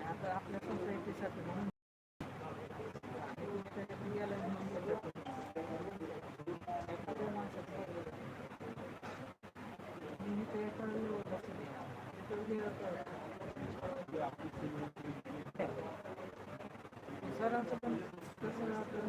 आता आपल्या सोसायटीसाठी म्हणून त्याच्यात गेला मी ते सरांचं पण कसं आपलं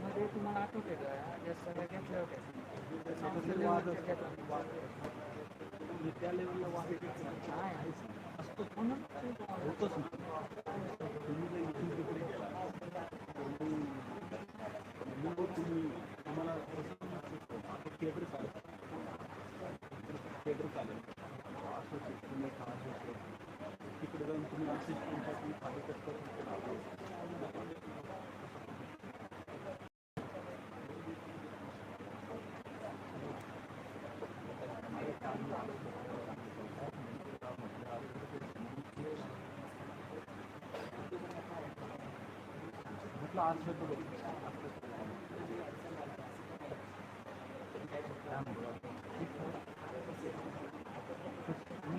मध्ये तुम्हाला आठवते का या सगळ्या घेतल्या होत्या त्या लेवलला वाद असतो म्हणून होतच तुम्ही आम्हाला थिएटर चालेल तिकडे जाऊन तुम्ही असिस्टंट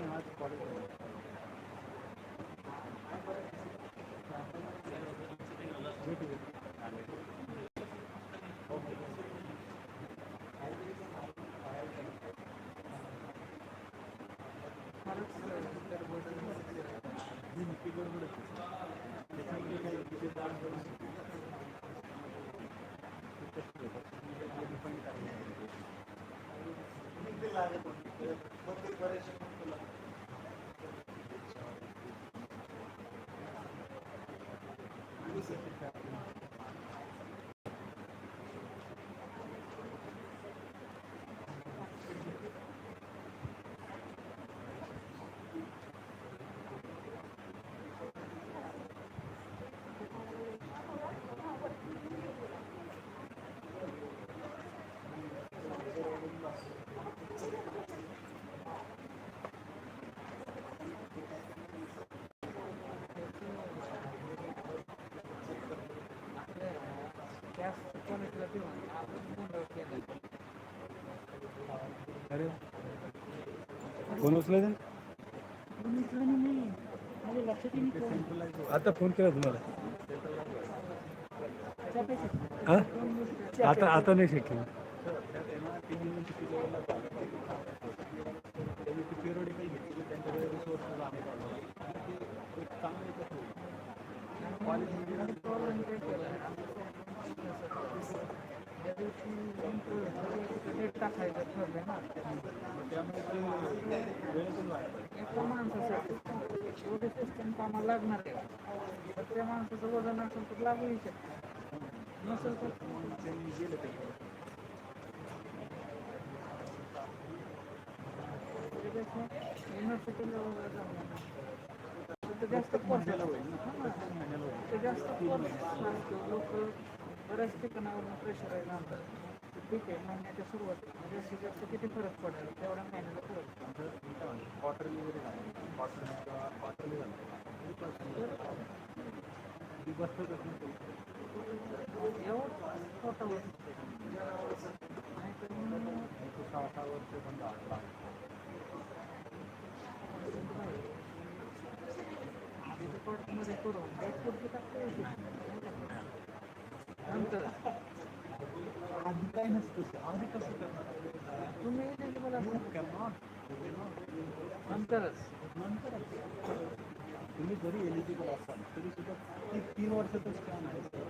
आज कॉलेज अरे कोण उचलायचं आता फोन केला तुम्हाला आता नाही शक्य टाकायचं ठरलंय ना एका माणसासाठी एवढे सिस्टम कामाला लागणार आहे तर त्या माणसाचं वजन असेल तर लागूही शकते नसेल तर त्यांनी गेलं युनिव्हर्सिटीला जास्त जास्त लोक बऱ्याच ठिकाणावरून प्रेशराईज आणतात ठीक आहे महिन्याच्या सुरुवात जास्तीत जास्त किती फरक पडेल तेवढ्या महिन्याला फरक क्वार्टरली वगैरे क्वार्टरली एवढं छोटं नाही 6 वर्ष पण मध्ये करून नंतर काही नसतं आधी कसं करणार तुम्ही एलिजिबल नंतरच तुम्ही जरी एलिजिबल असाल तरी सुद्धा ती 3 वर्षातच स्कॅन आहे सर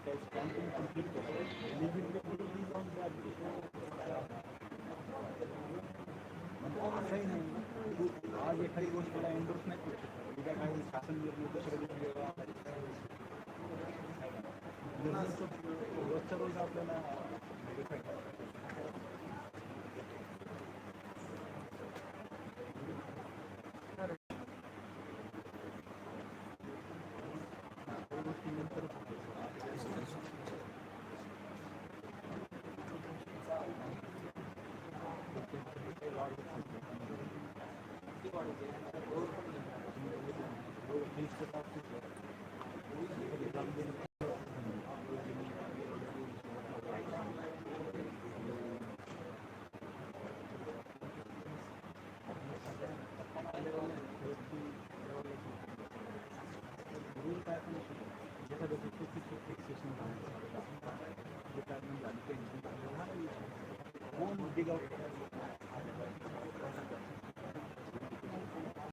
त्या स्कॅन तुम्ही कम्प्लीट करतो एलिजिबिलिटी जाऊन म्हणजे असंही नाही आज एखादी गोष्टीला एंडोर्स नाही करू शकत उद्या काही शासन निर्णय दुसऱ्या रोजच्या रोज आपल्याला व्हेरीफाय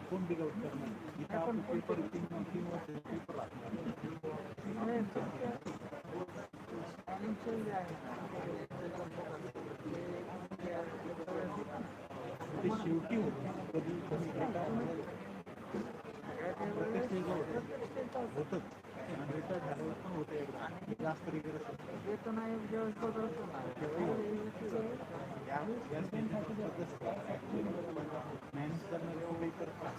कोण डिग आउट करणार इथं आपण पेपर 3 वर्ष पेपर ते शेवटी होतं कधी कधी होतच आणि रिटायर झाल्यावर पण होतं एकदा जास्त रिगरस वेतन आयोग जेव्हा मॅनेज करणारे करतात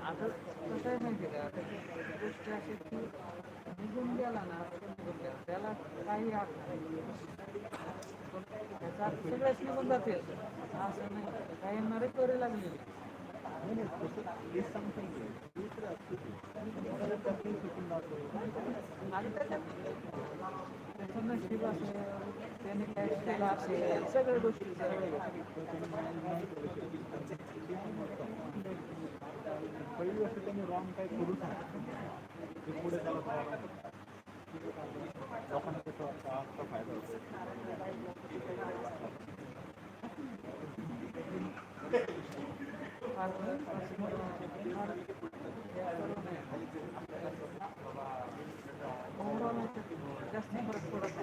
आता कसं आहे माहिती का गोष्ट अशी की निघून गेला ना त्याला काही अर्थ नाही त्याचा अर्थ सगळ्याच निघून जाते असं नाही काहींना रिकव्हरी लागलेली त्याचं नशीब असेल त्याने काय केलं असेल सगळ्या गोष्टी पहिली गोष्ट त्यांनी रॉंग काय करू ते पुढे त्याला लोकांना त्याचा आजचा फायदा होतो जास्त फरक पडत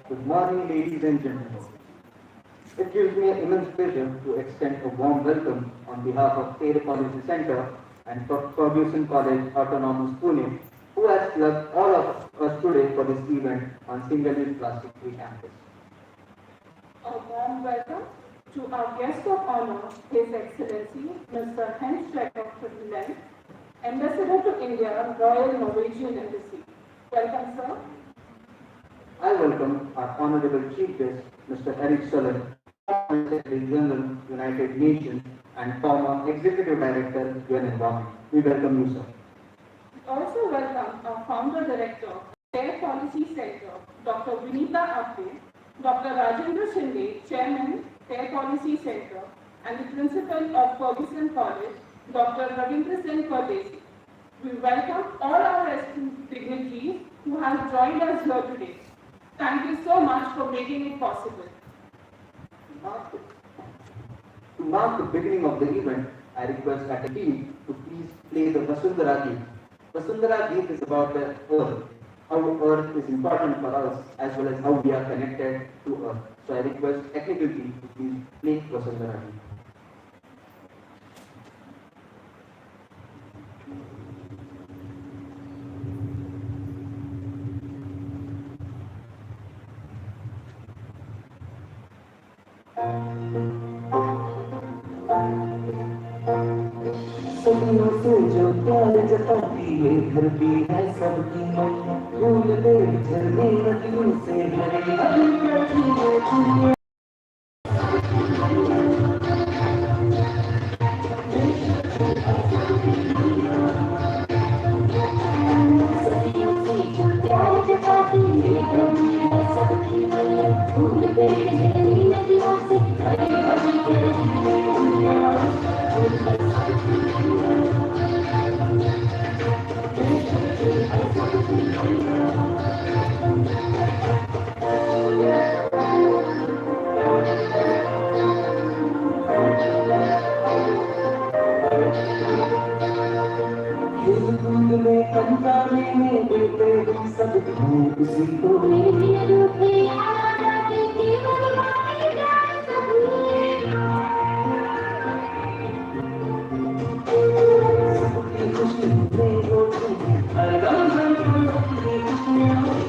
Good morning, ladies and gentlemen. It gives me immense pleasure to extend a warm welcome on behalf of Air Policy Center and Ferguson College Autonomous Pune, who has plugged all of us today for this event on single-use plastic-free campus. A warm welcome to our guest of honor, His Excellency Mr. Hans Jakob President, Ambassador to India, Royal Norwegian Embassy. Welcome, sir. I welcome our Honorable Chief Guest, Mr. Eric Soler, former Secretary General, United Nations, and former Executive Director, UN Environment. We welcome you, sir. We also welcome our Founder Director, Fair Policy Center, Dr. Vinita Amph, Dr. Rajendra Shinde, Chairman, Fair Policy Center, and the Principal of Ferguson College, Dr. Ravindra Singh Pardesi. We welcome all our esteemed dignitaries who have joined us here today. Thank you so much for making it possible. To mark the beginning of the event, I request at the team to please play the Vasundhara Geet. Vasundhara Geet is about the earth, how earth is important for us, as well as how we are connected to earth. So I request technical team to please play Vasundhara Geet. सदियों से जो प्यार जताती है धरती है सबकी मैया फूल दे झरने नदियों से भरे हरी बैठी है चिड़िया सदियों से जो प्यार जताती है धरती है सबकी मैया फूल दे झरने नदियों से भरे हरी बैठी है चिड़िया अंताने में देते हम सब उसी को मेरे रूप में आना देती हमारी जान सबकी खुशी में होती हर गम में अपनी खुशियाँ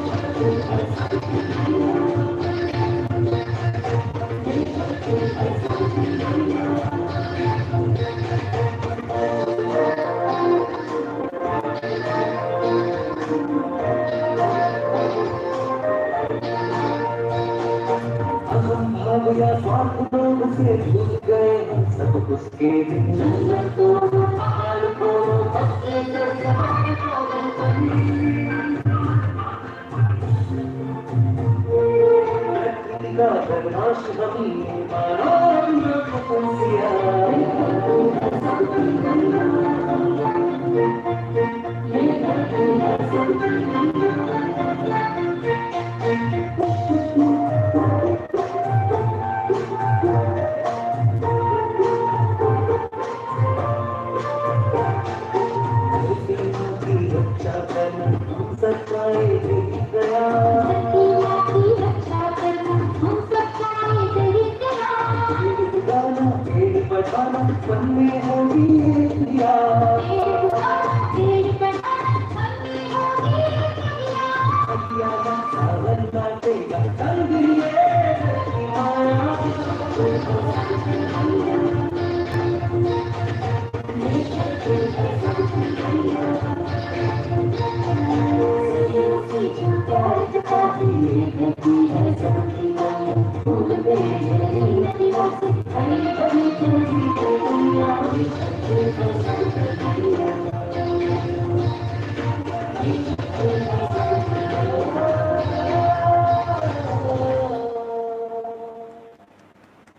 या स्वार्थ लोग से जुड़ गए हम सब उसके जन्नत को पहाड़ को पत्ते से जहां प्रकृति का बदमाश हमी मानो रंग खुशियाँ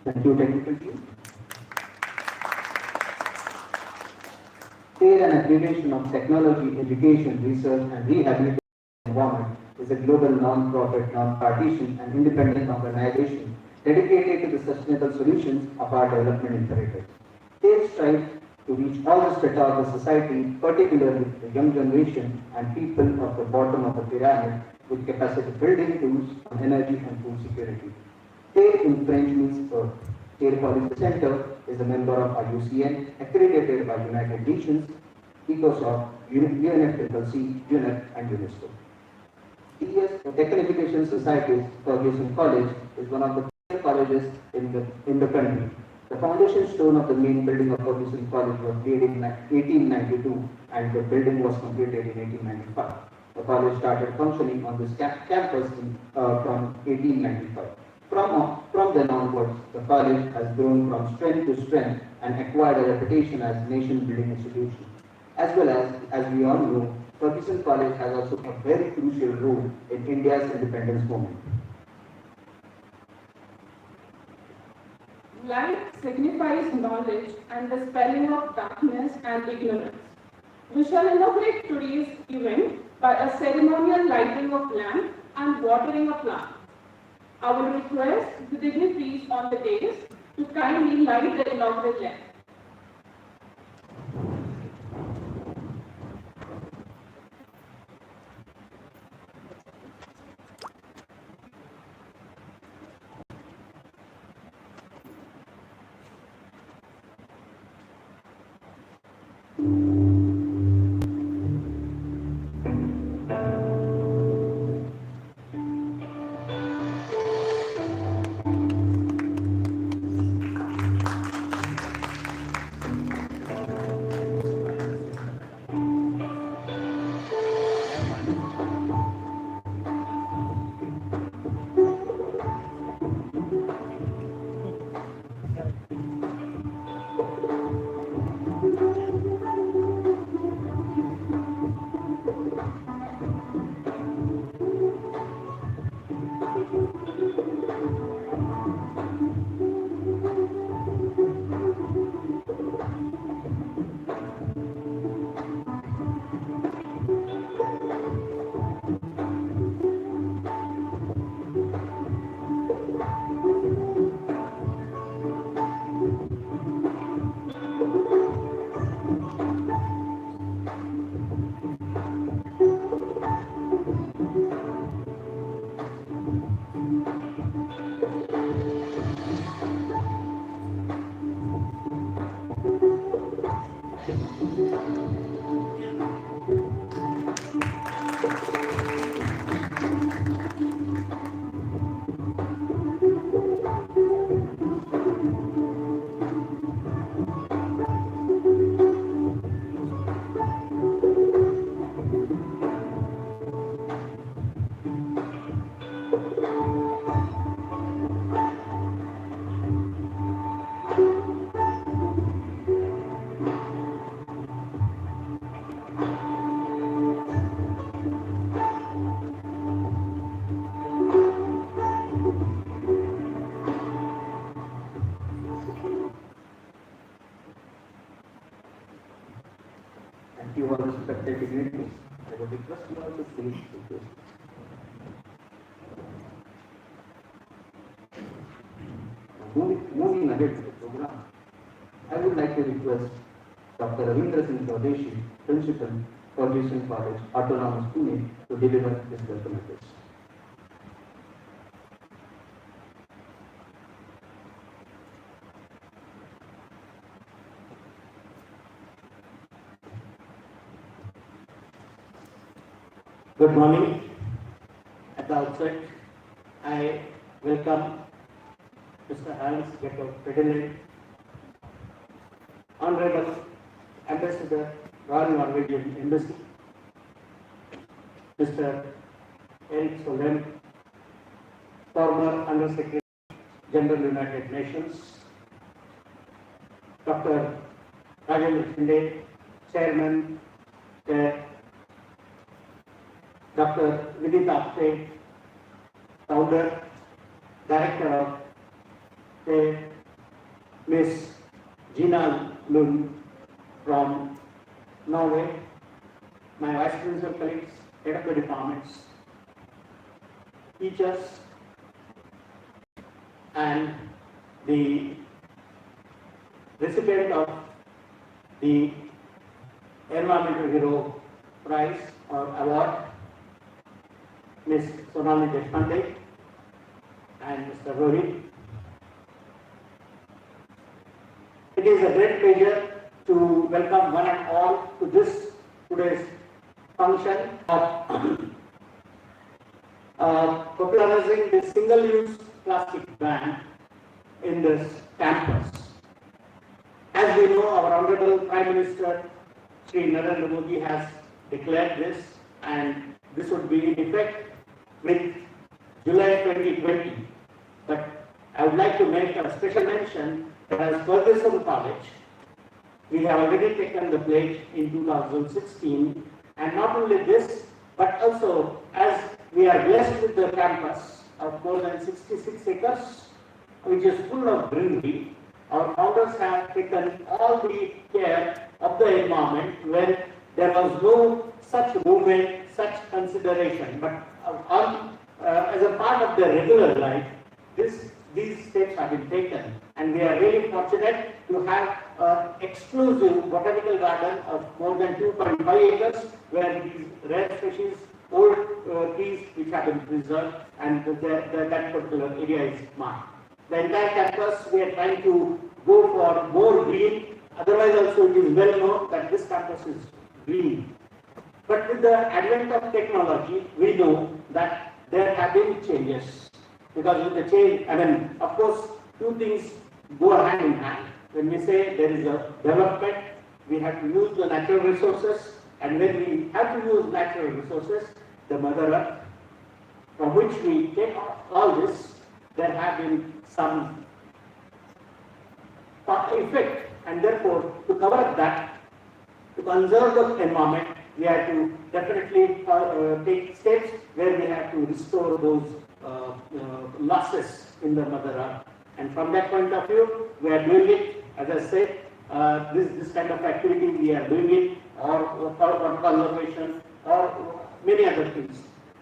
Thank you, technical team. Fair and Accreditation of Technology, Education, Research and Rehabilitation Environment is a global non-profit, non-partisan and independent organization dedicated to the sustainable solutions of our development imperatives. They strive to reach all the strata of the society, particularly the young generation and people of the bottom of the pyramid with capacity building tools on energy and food security. TARE in French means Earth. TARE Policy Center is a member of IUCN, accredited by United Nations, ECOSOC, UNFCCC, UNEP, and UNESCO. TS Technification Society's Ferguson College is one of the premier colleges in the country. The foundation stone of the main building of Ferguson College was laid in 1892 and the building was completed in 1895. The college started functioning on this campus from 1895. From then onwards, the college has grown from strength to strength and acquired a reputation as a nation-building institution. As well as we all know, Ferguson College has also a very crucial role in India's independence movement. Light signifies knowledge and the spelling of darkness and ignorance. We shall inaugurate today's event by a ceremonial lighting of lamp and watering of plants. I will request the dignitaries on the dais to kindly light the inaugural lamp. Thank you all respected dignitaries. I would request you all to please take this. Moving ahead to the program, I would like to request Dr. Ravindra Singh Swadeshi, Principal, Ferguson College, Autonomous Pune, to deliver his welcome address. Good morning. At the outset, I welcome Mr. Hans Jacob Ferdinand, Honorable Ambassador, Royal Norwegian Embassy, Mr. Eric Solheim, former Under Secretary General United Nations, Dr. Rajendra Shinde, Chairman, Dr. Vinita Apte, Founder, Director of Miss Gina Lund from Norway, my Vice Principal colleagues, Head of the departments, teachers, and the recipient of the Environmental Hero Prize or Award, Ms. Sonali Deshpande and Mr. Rohit. It is a great pleasure to welcome one and all to this today's function of popularizing the single-use plastic ban in this campus. As we know, our Honorable Prime Minister Shri Narendra Modi has declared this, and this would be in effect with July 2020. But I would like to make a special mention that as Ferguson College, we have already taken the pledge in 2016, and not only this, but also as we are blessed with the campus of more than 66 acres, which is full of greenery. Our founders have taken all the care of the environment when there was no such movement, such consideration. But as a part of their regular life, these steps have been taken, and we are really fortunate to have an exclusive botanical garden of more than 2.5 acres, where these rare species, old trees which have been preserved, and that particular area is marked. The entire campus, we are trying to go for more green. Otherwise also it is well known that this campus is green. But with the advent of technology, we know that there have been changes. Because with the change, of course, two things go hand in hand. When we say there is a development, we have to use the natural resources. And when we have to use natural resources, the Mother Earth, from which we take all this, there have been some effect, and therefore to cover that, to conserve the environment, we have to definitely take steps where we have to restore those losses in the Mother Earth. And from that point of view, we are doing it, as I said, this kind of activity we are doing it, or conservation, or many other things.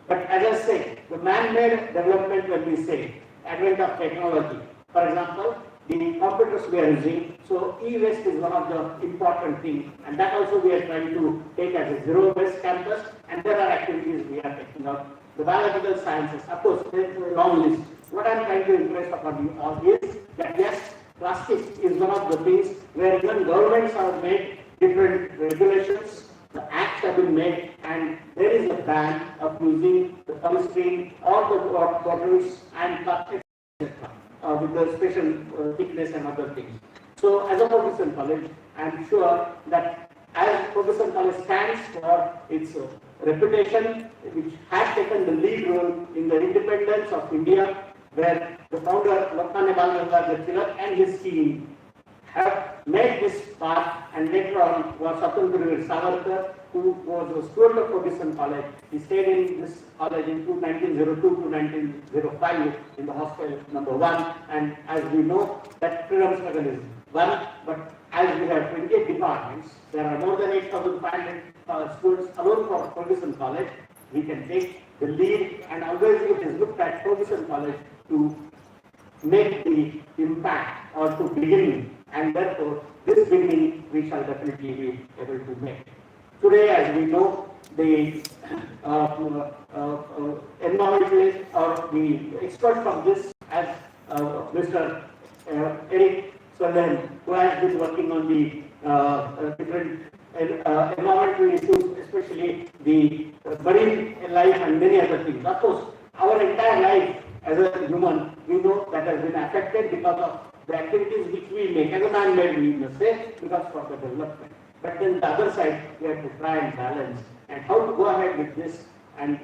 But as I say, the man-made development, when we say advent of technology, for example, the computers we are using, so e-waste is one of the important things, and that also we are trying to take as a zero-waste campus, and there are activities we are taking up. The biological sciences, of course, there is a long list. What I am trying to impress upon you all is that yes, plastic is one of the things where even governments have made different regulations, the acts have been made, and there is a ban of using the polystyrene or the bottles and plastic, etc. With the special thickness and other things. So as a Ferguson College, I am sure that as Ferguson College stands for its reputation, which has taken the lead role in the independence of India, where the founder Lokmanya Balgangadhar Tilak and his team have made this path, and later on was Swatantra Savarkar, who was a student of Ferguson College. He stayed in this college in 1902 to 1905 in the hostel number 1, and as we know that freedom struggle is one, but as we have 28 departments, there are more than 8,500 students alone for Ferguson College. We can take the lead, and always it is looked at Ferguson College to make the impact or to begin, and therefore this beginning we shall definitely be able to make. Today, as we know, the environmentalists or the experts from this, as Mr. Eric Solheim, who has been working on the different environmental issues, especially the marine life and many other things. Of course, our entire life as a human, we know that has been affected because of the activities which we make as a man-made, we must say, because of the development. But then the other side, we have to try and balance, and how to go ahead with this, and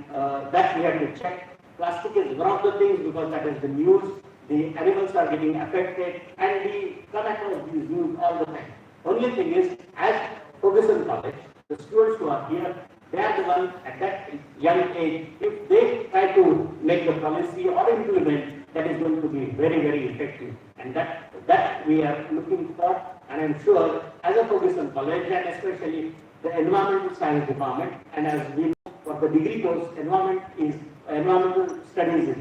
that we have to check. Plastic is one of the things because that has been used, the animals are getting affected, and we come across these news all the time. Only thing is, as Ferguson College, the students who are here, they are the ones at that young age, if they try to make the policy or implement, that is going to be very, very effective. And that we are looking for, and I am sure as a Ferguson College, and especially the Environmental Science Department, and as we know for the degree course, environmental studies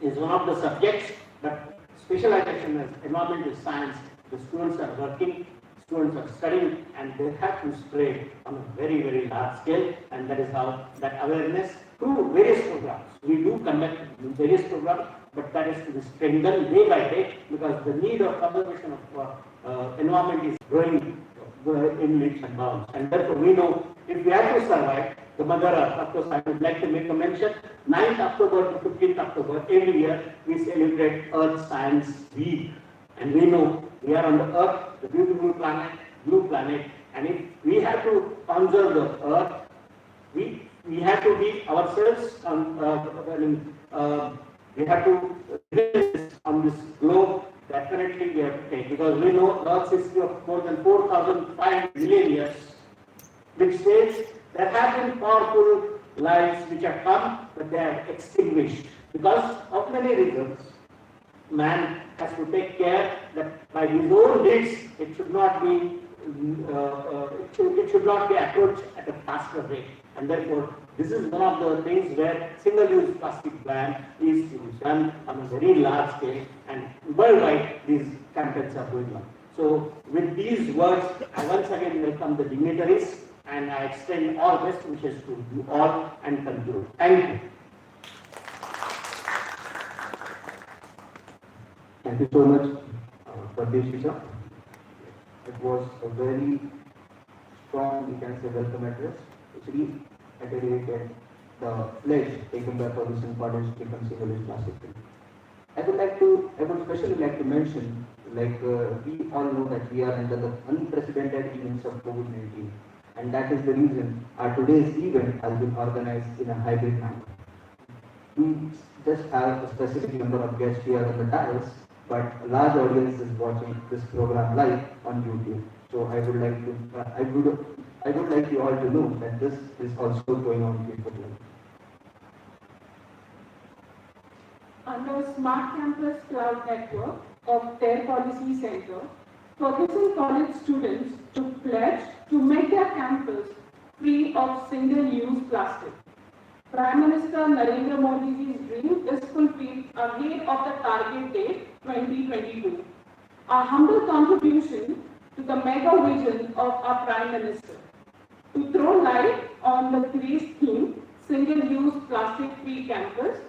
is one of the subjects, but specialization as environmental science, the students are working students are studying, and they have to spread on a very, very large scale, and that is how that awareness through various programs. We do conduct various programs, but that is to be strengthened day by day, because the need of conservation of environment is growing in leaps and bounds. And therefore we know if we have to survive, the Mother Earth, of course I would like to make a mention, 9th October to 15th October, every year we celebrate Earth Science Week. And we know we are on the Earth, the beautiful planet, blue planet, and if we have to conserve the Earth, we have to be ourselves, we have to live on this globe. Definitely we have to take, because we know Earth's history of more than 4,500 million years, which says there have been powerful lives which have come, but they are extinguished because of many reasons. Man has to take care that by his own deeds, it should not be approached at a faster rate, and therefore this is one of the things where single-use plastic ban is done on a very large scale, and worldwide these campaigns are going on. So with these words, I once again welcome the dignitaries, and I extend all best wishes to you all and conclude. Thank you. Thank you so much, Pradesh sir. It was a very strong, we can say, welcome address, which reiterated the pledge taken by Pollution Bodies to become single-use plastic free. I would especially like to mention, we all know that we are under the unprecedented events of COVID-19, and that is the reason our today's event has been organized in a hybrid manner. We just have a specific number of guests here on the dais, but a large audience is watching this program live on YouTube. So I would like you all to know that this is also going on Facebook Live. Under Smart Campus Cloud Network of Their Policy Center, Ferguson College students took pledge to make their campus free of single-use plastic. Prime Minister Narendra Modi's dream is fulfilled ahead of the target date 2022. A humble contribution to the mega vision of our Prime Minister. To throw light on the today's theme, single-use plastic-free campus,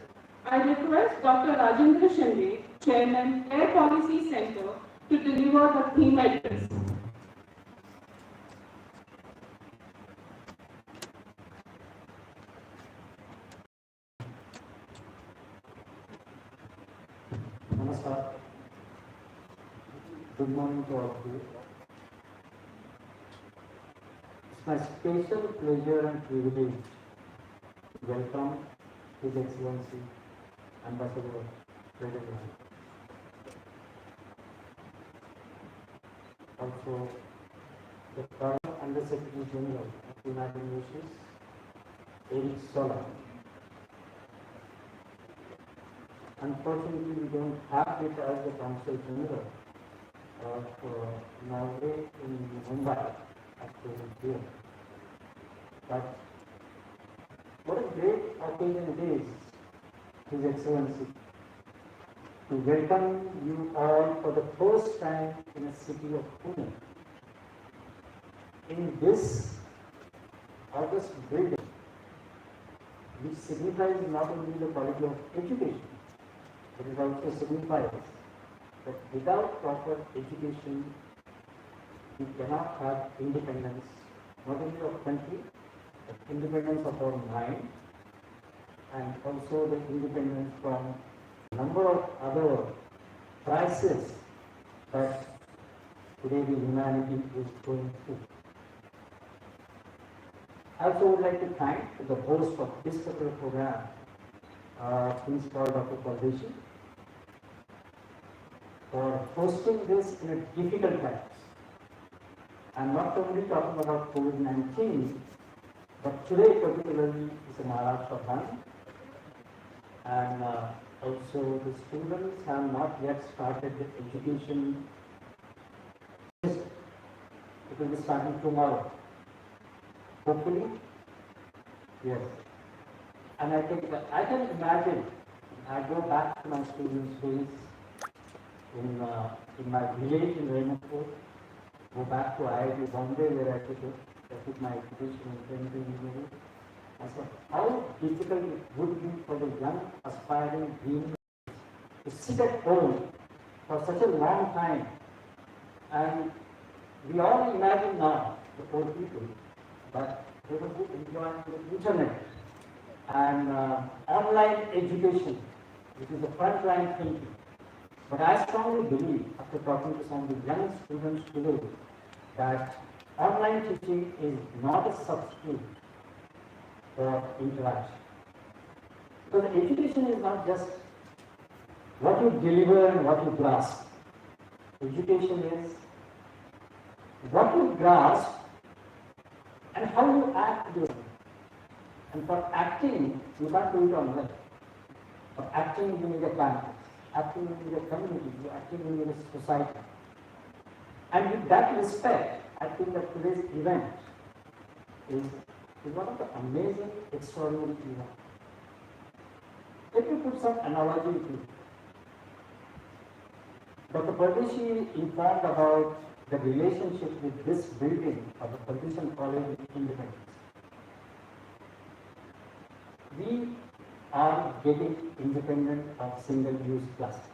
I request Dr. Rajendra Shinde, Chairman, Air Policy Center, to deliver the theme address. Namaskar. Good morning to all of you. It's my special pleasure and privilege to welcome His Excellency Ambassador President. Also, the current Under Secretary General of the United Nations, Eric Sola. Unfortunately, we don't have it as the Council General of Norway in Mumbai actually here. But what a great occasion it is, His Excellency, to welcome you all for the first time in a city of Pune. In this august building, which signifies not only the quality of education, but it also signifies that without proper education, we cannot have independence, not only of country, but independence of our mind, and also the independence from a number of other crises that today the humanity is going through. I also would like to thank the host of this particular program, Principal Dr. Pradesh, for hosting this in a difficult times. I'm not only talking about COVID-19, but today particularly is a Maharashtra time, and also the students have not yet started the education. It will be starting tomorrow. Hopefully, yes. And I can imagine, I go back to my students' days in my village in Rainapur, go back to IIT Bombay where I took my education in chemical engineering. I said, how difficult it would be for the young aspiring dreamers to sit at home for such a long time. And we all imagine now, the poor people, but they will be enjoying the internet and online education, which is the frontline thinking. But I strongly believe, after talking to some of the young students today, that online teaching is not a substitute for interaction. Because education is not just what you deliver and what you grasp. Education is what you grasp and how you act with it. And for acting, you can't do it online. For acting, you need a campus. Acting, you need a community. Acting, you need a society. And with that respect, I think that today's event is one of the amazing, extraordinary events. Let me put some analogy to it. Dr. Pardeshi informed about the relationship with this building of the Ferguson College with Independence. We are getting independent of single-use plastic.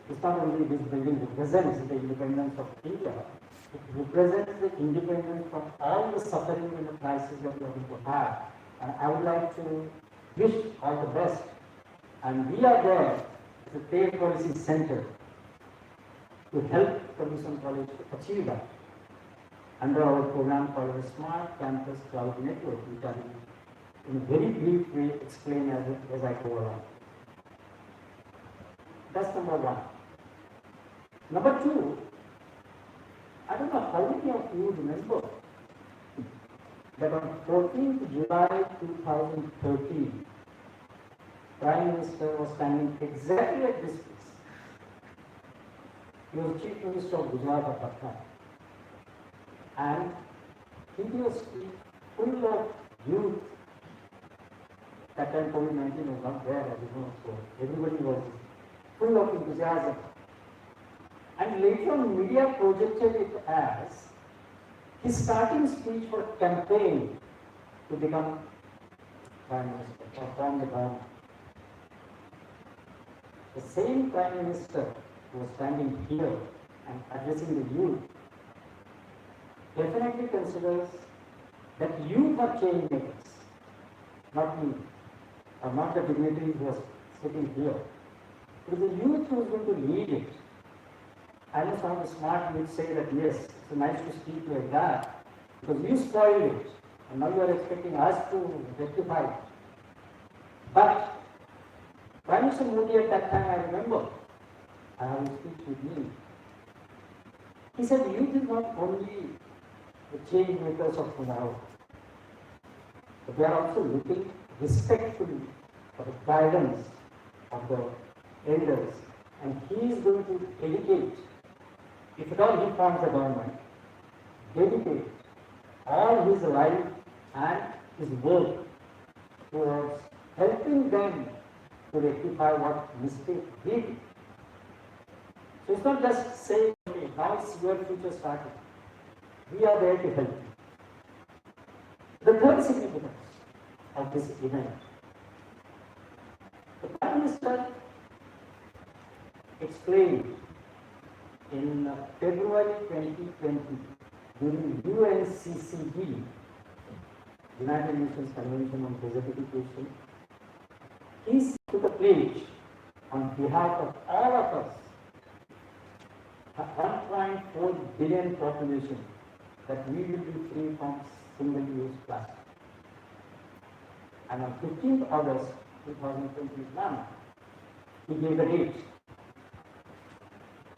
It's not only this building represents the independence of India, it represents the independence from all the suffering and the crisis that we are going to have. And I would like to wish all the best. And we are there as a Pay Policy Center to help Ferguson College to achieve that under our program called the Smart Campus Cloud Network, which I will in a very brief way explain as I go along. That's number one. Number two, I don't know how many of you remember that on 14th July 2013, Prime Minister was standing exactly at this place. He was Chief Minister of Gujarat at that time. And he was full of youth. That time COVID-19 was not there, as you know, so everybody was full of enthusiasm. And later on, media projected it as his starting speech for campaign to become Prime Minister or form the government. The same Prime Minister who was standing here and addressing the youth definitely considers that youth are change makers, not me, or not the dignitaries who are sitting here. It is the youth who is going to lead it. I know some of the smart youth say that yes, it's nice to speak like that, because you spoiled it, and now you are expecting us to rectify it. But Prime Minister Modi at that time, I remember, I have a speech with me. He said, youth is not only the change makers of tomorrow, but they are also looking respectfully for the guidance of the elders, and he is going to dedicate, if at all he forms the government, dedicate all his life and his work towards helping them to rectify what mistake he did. So it's not just saying, okay, now it's your future starting. We are there to help you. The third significance of this event, the Prime Minister explained in February 2020 during UNCCD, United Nations Convention on Desertification, he took a pledge on behalf of all of us, a 1.4 billion population, that we will be free from single-use plastic. And on 15th August 2021, he gave a date.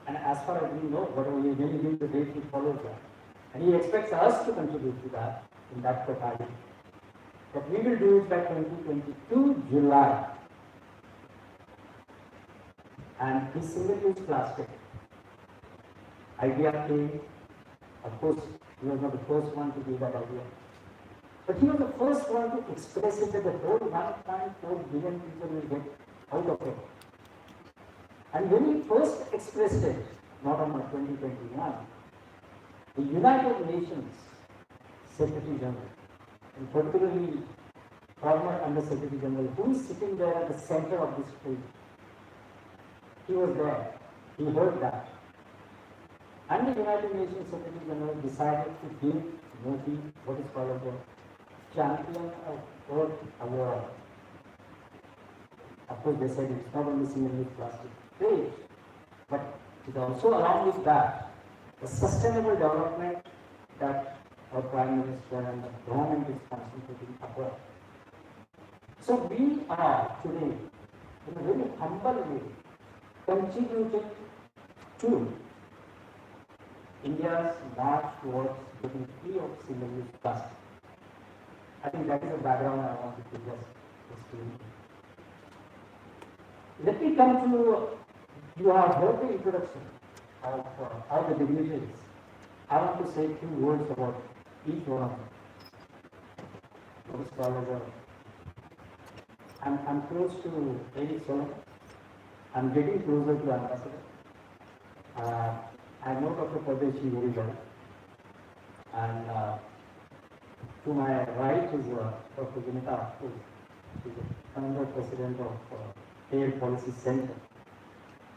And as far as we know, whatever he really gives the date, he follows that. And he expects us to contribute to that in that totality. But we will do it by 2022 July. And this single-use plastic idea came, of course, he was not the first one to give that idea. But he was the first one to express it that the whole 1.4 billion people will get out of it. And when he first expressed it, not on 2021, the United Nations Secretary General, and particularly former Under Secretary General, who is sitting there at the center of this stage. He was there. He heard that. And the United Nations Secretary General decided to give Modi what is called the Champion of Earth Award. Of course, they said it's not only single-use plastic waste, but it also along with that, the sustainable development that our Prime Minister and the government is concentrating upon. So we are today, in a very humble way, contributing to India's march towards getting free of single-use plastic. I think that is the background I wanted to just explain. Let me come to, you have heard the introduction of all the dignitaries. I want to say a few words about each one of them. What is called as a, I'm close to Eric Solomon. I'm getting closer to Ambassador. I know Dr. Pardeshi very well. And to my right is Dr. Vinita, who is the founder president of Air Policy Center.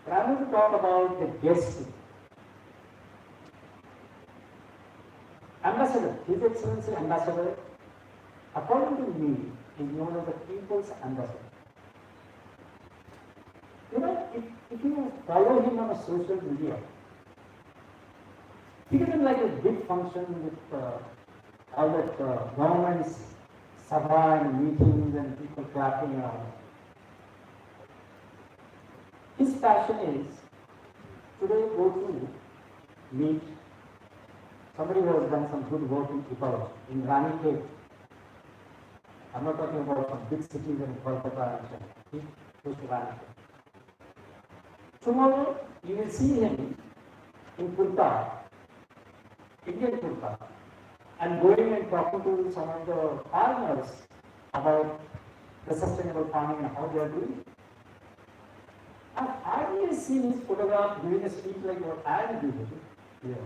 But I want to talk about the guest. Ambassador, His Excellency Ambassador, according to me, is known as the People's Ambassador. You know, if you follow him on a social media, he doesn't like a big function with all that government's sabha and meetings and people clapping and all. His passion is today go to meet somebody who has done some good work in ecology, in Ranikhet. I'm not talking about some big cities in Kolkata and Chennai. He goes to Ranikhet. Tomorrow you will see him in Kurta, Indian Kurta, and going and talking to some of the farmers about the sustainable farming and how they are doing. I've hardly seen his photograph doing a speech like what I am doing here.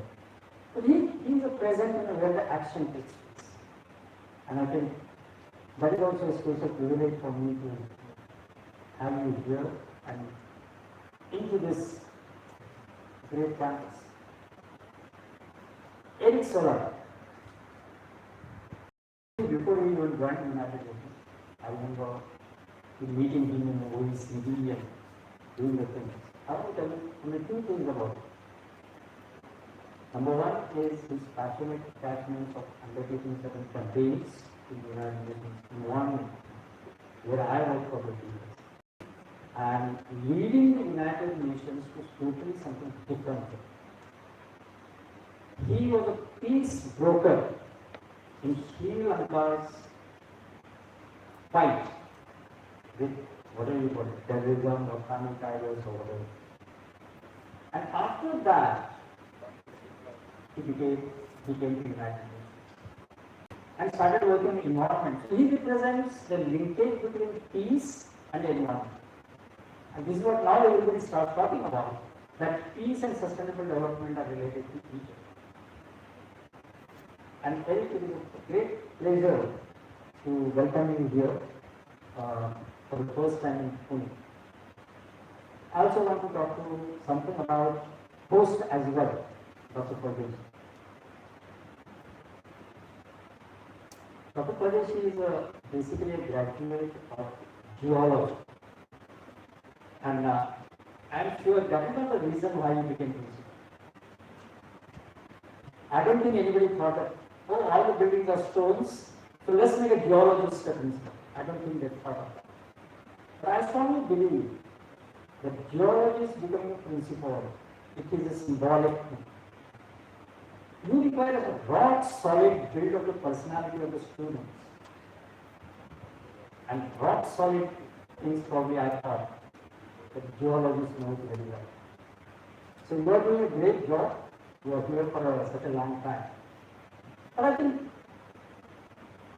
But he is a present in where the action takes place. And I think that is also a special privilege for me to have you here and into this great campus. Eric Solar. Before we even joined the United Nations, I remember meeting him in the OECD and doing the things. I want to tell you only two things about it. Number one is his passionate attachment of undertaking certain campaigns in the United Nations. In one where I worked for 50 years. And leading the United Nations was totally something different. He was a peace broker in Sri Lanka's fight with whatever you call it, terrorism or Tamil tigers or whatever. And after that, he became the United Nations and started working in environment. So he represents the linkage between peace and environment. And this is what now everybody starts talking about, that peace and sustainable development are related to each other. And Eric, it is a great pleasure to welcome you here for the first time in Pune. I also want to talk to you something about host as well, Dr. Pardeshi. Dr. Pardeshi is basically a graduate of geology. And I'm sure that is not the reason why he became principal. I don't think anybody thought that, oh, all the buildings are stones, so let's make a geologist a principal. I don't think they thought of that. But I strongly believe that geologist becoming a principal, it is a symbolic thing. You require a rock solid build of the personality of the students. And rock solid things probably I thought that geologists know it very well. So you are doing a great job. You are here for such a long time. But I think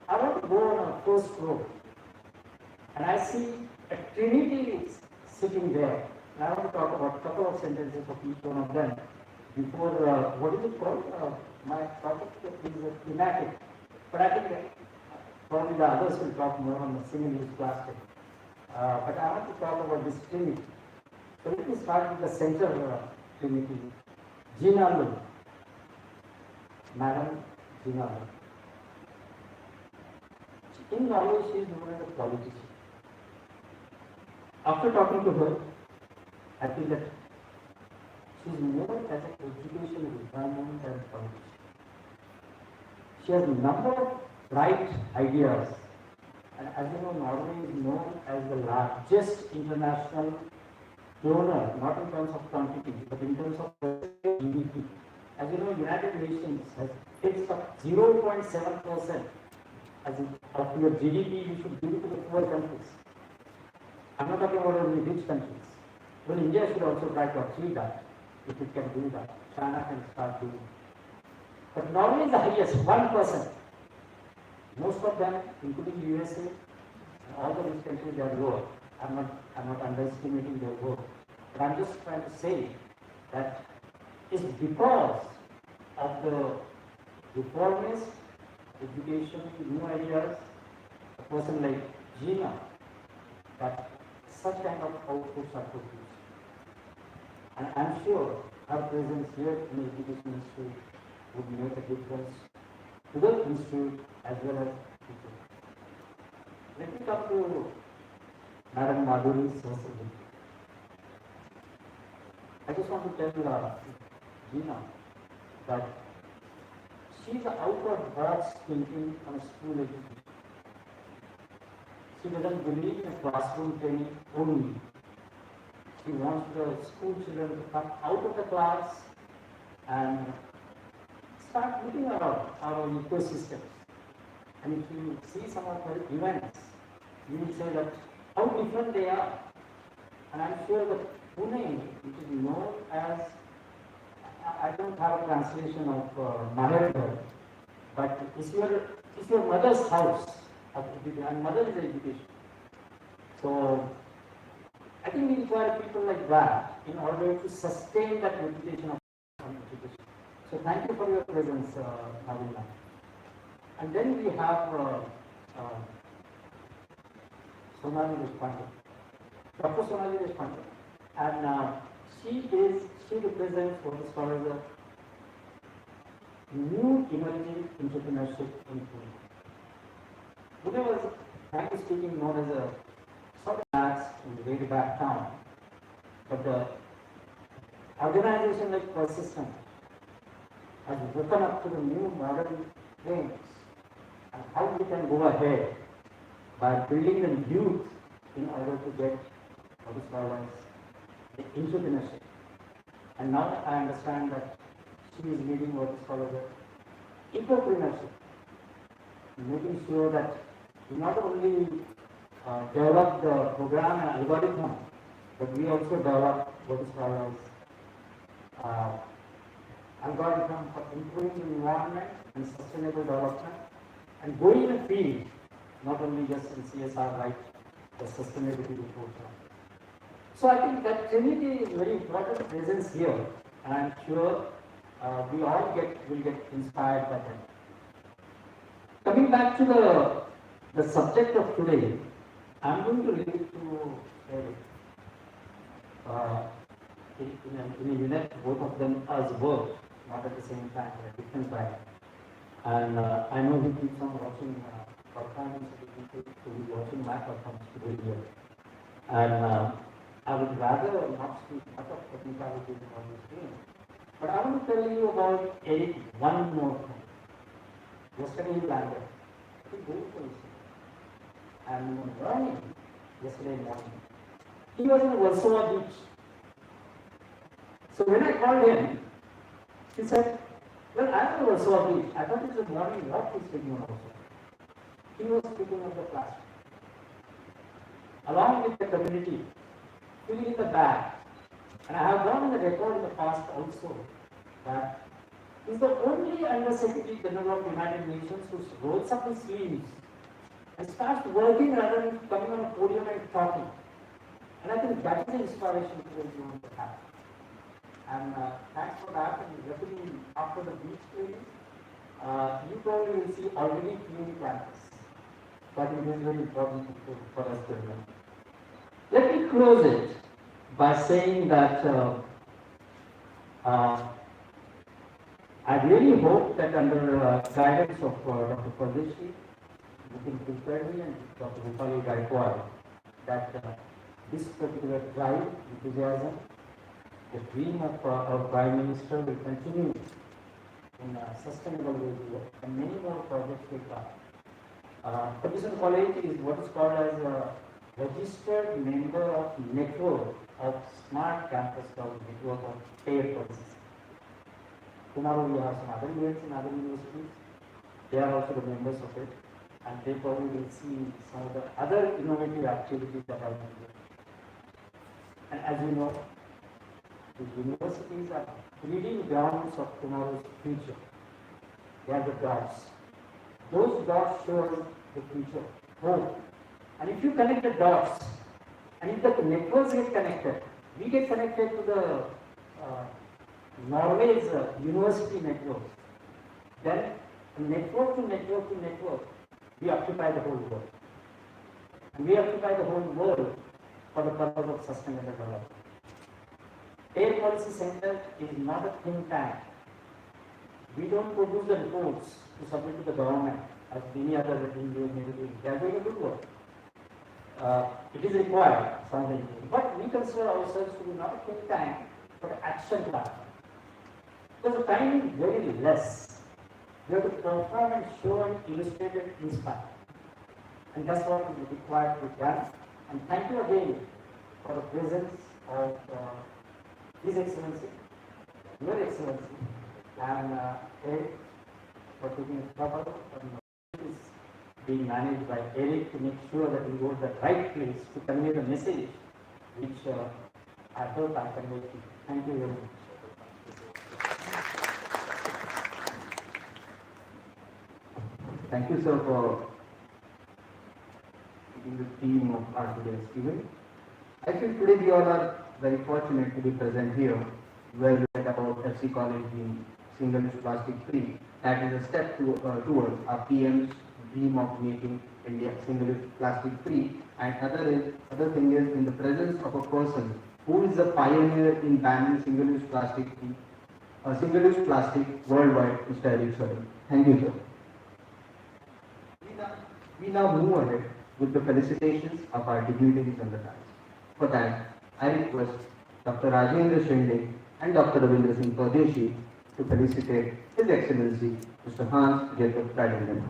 I want to go on a first row. And I see a trinity sitting there. And I want to talk about a couple of sentences of each one of them. before, what is it called? My topic is thematic, but I think probably the others will talk more on the single-use plastic. But I want to talk about this trinity. So let me start with the center trinity. Gina Lu, Madam Gina Lu. In Norway, she is known as a politician. After talking to her, I feel that she is more as an education requirement than politician. She has a number of bright ideas, and as you know, Norway is known as the largest international donor, not in terms of quantity, but in terms of GDP. As you know, United Nations has fixed up 0.7% as of your GDP you should give it to the poor countries. I'm not talking about only rich countries. Well, India should also try to achieve that, if it can do that. China can start doing it. But Norway is the highest, 1%. Most of them, including USA, and all the rich countries, they are lower. I'm not underestimating their work. But I'm just trying to say that it's because of the reformist education, new ideas, a person like Gina, that such kind of outputs are produced. And I'm sure her presence here in the education institute would make a difference to the institute as well as people. Let me come to Madam Madhuri Sahasrabudhe. I just want to tell Gina that she is out of box thinking on school education. She doesn't believe in classroom training only. She wants the school children to come out of the class and start looking around our ecosystems. And if you see some of her events, you will say that how different they are. And I'm sure that Pune, which is known as, I don't have a translation of Maharashtra, but it's your mother's house of education, and mother is education. So I think we require people like that in order to sustain that reputation of education. So thank you for your presence, Marina. And then we have Sonali Deshpande, Dr. Sonali Deshpande, and she represents what is called as a new emerging entrepreneurship in Pune. Pune was, frankly speaking, known as a sort of max in the way back town, but the organization like Persistent has woken up to the new modern things and how we can go ahead by building the youth in order to get what is called as the entrepreneurship. And now I understand that she is leading what is called as ecopreneurship, making sure that we not only develop the program and algorithm, but we also develop what is called as algorithm for improving the environment and sustainable development, and going in the field, not only just in CSR, like the sustainability report. So I think that Trinity is very important presence here, and I'm sure we all will get inspired by them. Coming back to the subject of today, I'm going to leave it to Eric. In a unit, both of them as work, not at the same time, at a different time. And I know he keeps on watching performance of the people, so he's watching my performance today here. And I would rather not speak much of technicalities on this game, but I want to tell you about Eric one more thing. Yesterday he landed. He did it. And in the morning, yesterday morning, he was in Warsaw Beach. So when I called him, he said, well, I'm in Warsaw Beach. I thought it was morning walk he's taking on Warsaw. He was picking up the plastic. Along with the community, filling in the bag. And I have gone on the record in the past also that he's the only Under-Secretary General of United Nations who rolls up his sleeves and starts working rather than coming on a podium and talking. And I think that is the inspiration to everyone to have. And thanks for that. And luckily, after the beach cleaning, you probably will see already clean campus. But it is very important for us to remember. Let me close it by saying that I really hope that under guidance of Dr. Pradeshi, Nitin Kulkarni and Dr. Rupali Gaikwad, that this particular drive, enthusiasm, the dream of our Prime Minister will continue in a sustainable way and many more projects will come. Ferguson College is what is called as a registered member of network of smart campus or network of paid policies. Tomorrow we have some other events in other universities. They are also the members of it, and they probably will see some of the other innovative activities that are needed. And as you know, the universities are breeding grounds of tomorrow's future. They are the dots. Those dots show us the future, hope. And if you connect the dots, and if the networks get connected, we get connected to the Norway's university network, then network to network to network, we occupy the whole world. And we occupy the whole world for the purpose of sustainable development. Air Policy Center is not a think tank. We don't produce the reports to submit to the government as many other Indian entities. They are doing a good work. It is required, something. But we consider ourselves to be not a think tank, but an action plan. Because the time is very less. We have to perform and show and illustrate and inspire. And that's what is required to be done. And thank you again for the presence of His Excellency, Your Excellency, and Eric for taking it proper. It is being managed by Eric to make sure that we go to the right place to convey the message which I hope I convey to you. Thank you very much. Thank you, sir, for taking the theme of our today's event. I feel today we all are very fortunate to be present here, where we read about FC College being single-use plastic free. That is a step towards our PM's dream of making India single-use plastic free. And other thing is, in the presence of a person who is a pioneer in banning single-use plastic worldwide, Mr. Eric Sir. Thank you, sir. We now move ahead with the felicitations of our dignitaries and the dais. For that, I request Dr. Rajendra Shinde and Dr. Ravindra Singh Pradeshi to felicitate His Excellency Mr. Hans Jacob Freidenberg.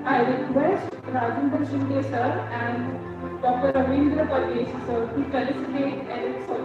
I request Rajendra Shinde sir and Dr. Ravindra Pradeshi sir to felicitate Eric sir.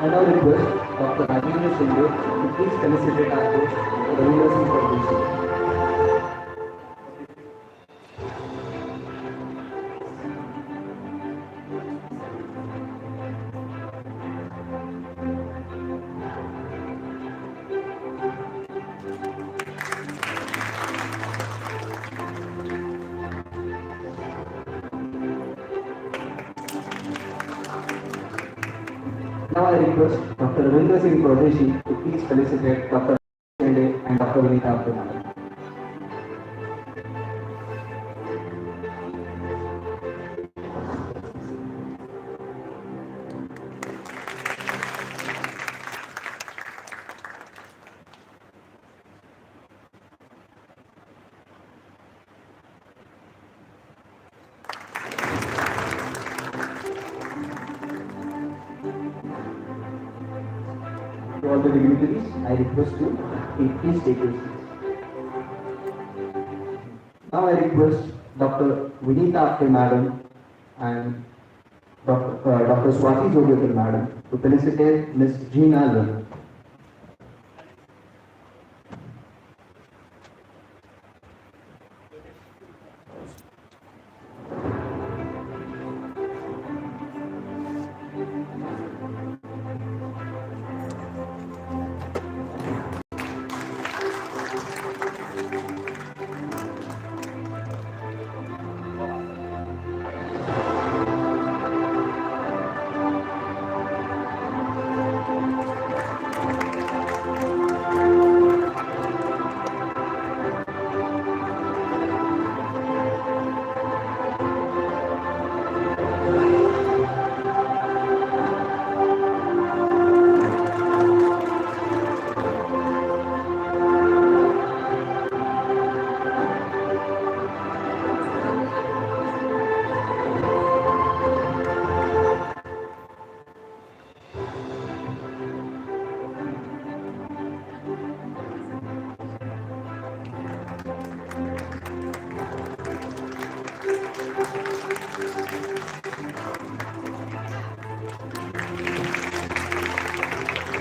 now request Dr. Rajendra Shinde to please felicitate our host, Dr. Ravindra Singh Pardeshi. Now I request Dr. Ravindra Singh Pardeshi to please felicitate Dr. Shinde and Dr. Vinita Abdul. To all the dignitaries, I request you to please take your seats. Now I request Dr. Vinita Apte Madam and Dr. Swati Jodhpur Madam to felicitate Ms. Jeena Lund.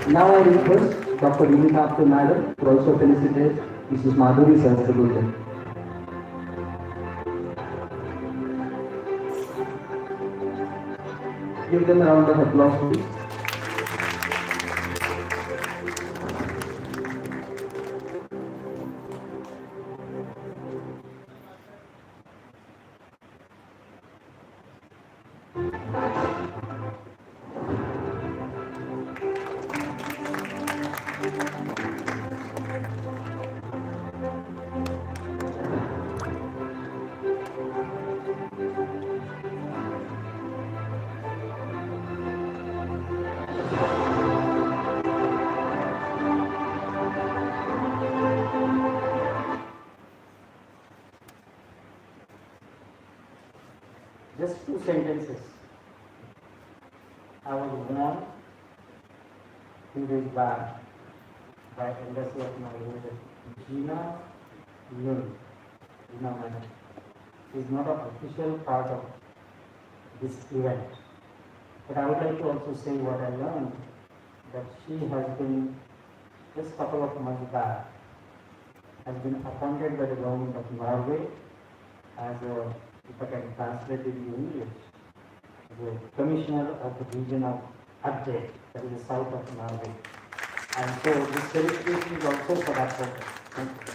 Now I request Dr. Vinita Apte Madam to also felicitate Mrs. Madhuri Sahasrabudhe. Give them a round of applause, please. Just two sentences. I was born 2 days back by embassy of my visit. Jeena Lund, Jeena Madam, is not an official part of this event. But I would like to also say what I learned, that she has been, just a couple of months back, has been appointed by the government of Norway as a, if I can translate it in English, the commissioner of the region of Amph, that is the south of Norway. And so this celebration is also for that purpose. Thank you.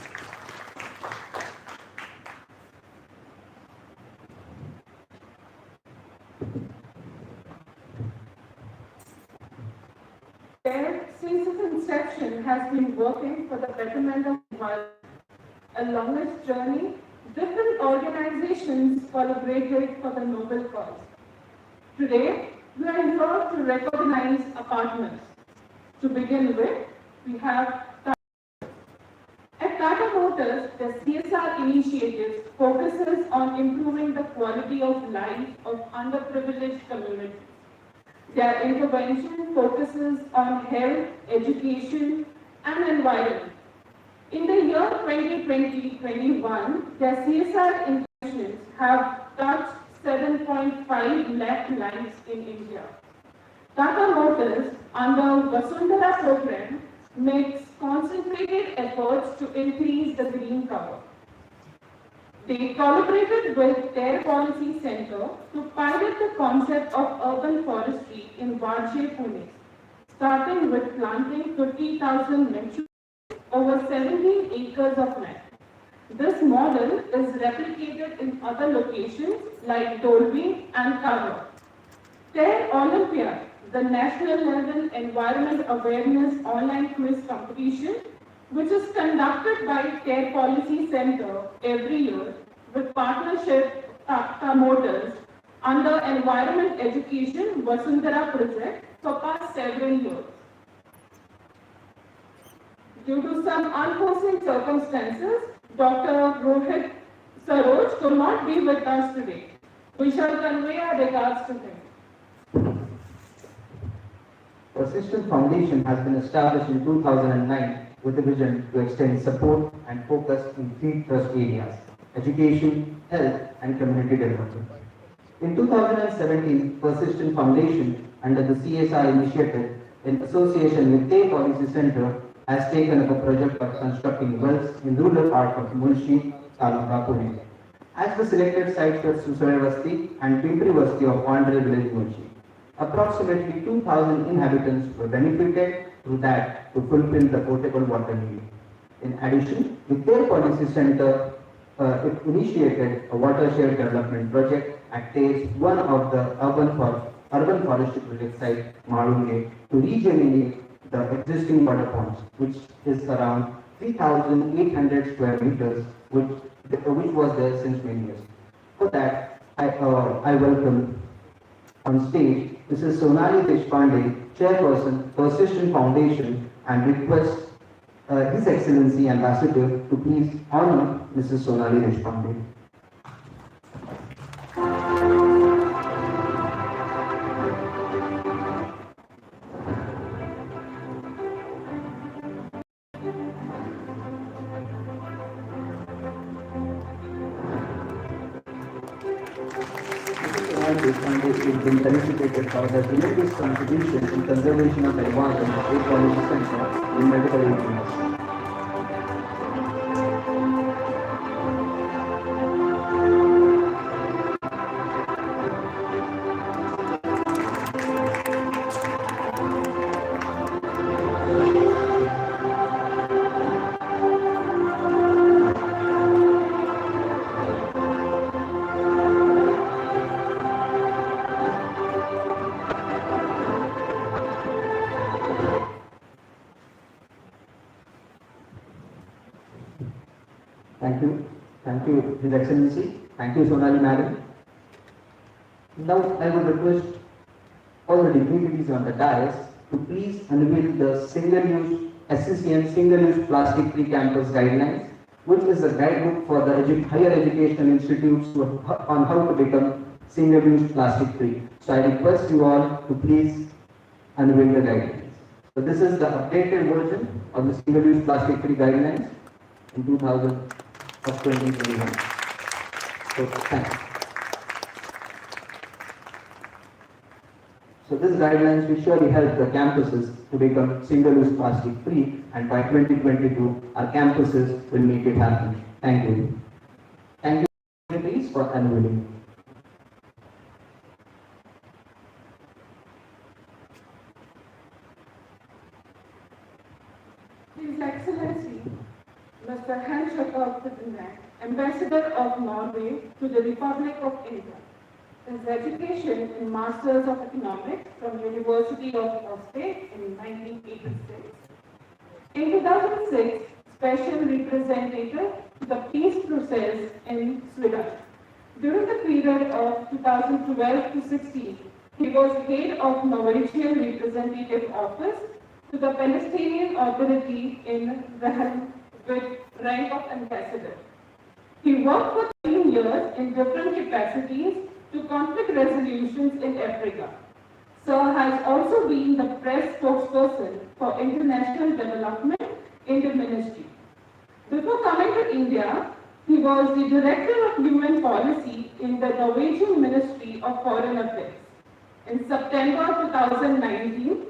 There, since its inception, has been working for the betterment of the environment. Along its journey, different organizations collaborated for the noble cause. Today, we are here to recognize our partners. To begin with, we have at Tata Motors, the CSR initiative focuses on improving the quality of life of underprivileged communities. Their intervention focuses on health, education, and environment. In the year 2020-21, their CSR interventions have touched 7.5 lakh lives in India. Tata Motors, under Vasundhara program, makes concentrated efforts to increase the green cover. They collaborated with their policy center to pilot the concept of urban forestry in Varshay, Pune, starting with planting 50,000 metric over 17 acres of land. This model is replicated in other locations like Dolby and Karwar. TER Olympiad, the national level environment awareness online quiz competition, which is conducted by TER Policy Center every year with partnership Tata Motors under Environment Education Vasundhara project for past several years. Due to some unforeseen circumstances, Dr. Rohit Saroj could not be with us today. We shall convey our regards to him. Persistent Foundation has been established in 2009 with a vision to extend support and focus in three trust areas: education, health, and community development. In 2017, Persistent Foundation, under the CSR initiative in association with TER Policy Center, has taken up a project of constructing wells in rural part of Munshi, Taluka, Pune. As the selected sites were Susare Vasti and Pimpri Vasti of Andre village, Munshi. Approximately 2,000 inhabitants were benefited through that to fulfill the potable water need. In addition, the TER Policy Center it initiated a watershed development project at TER's one of the urban forestry project site, Marunge, to regenerate the existing water ponds, which is around 3,800 square meters, which was there since many years. For that, I welcome on stage Mrs. Sonali Deshpande, Chairperson, Persistent Foundation, and request His Excellency Ambassador to please honor Mrs. Sonali Deshpande. Deshpande is being felicitated for the tremendous contribution in conservation of the environment at the Policy Center in multiple areas. Thank you, His Excellency. Thank you, Sonali Madam. Now I would request all the dignitaries on the dais to please unveil the single-use SCCM single-use plastic-free campus guidelines, which is a guidebook for the higher educational institutes on how to become single-use plastic-free. So I request you all to please unveil the guidelines. So this is the updated version of the single-use plastic-free guidelines in 2021. So thanks. So these guidelines will surely help the campuses to become single-use plastic-free, and by 2022, our campuses will make it happen. Thank you. Thank you, please, for unveiling. His Excellency, Mr. Hans Jakob Fittenberg, Ambassador of Norway to the Republic of India. His education in Masters of Economics from University of Oslo in 1986. In 2006, Special Representative to the Peace Process in Sweden. During the period of 2012 to 16, he was head of Norwegian Representative Office to the Palestinian Authority in Rehn with rank of ambassador. He worked for 10 years in different capacities to conflict resolutions in Africa. Sir has also been the press spokesperson for international development in the ministry. Before coming to India, he was the Director of Human Policy in the Norwegian Ministry of Foreign Affairs. In September 2019,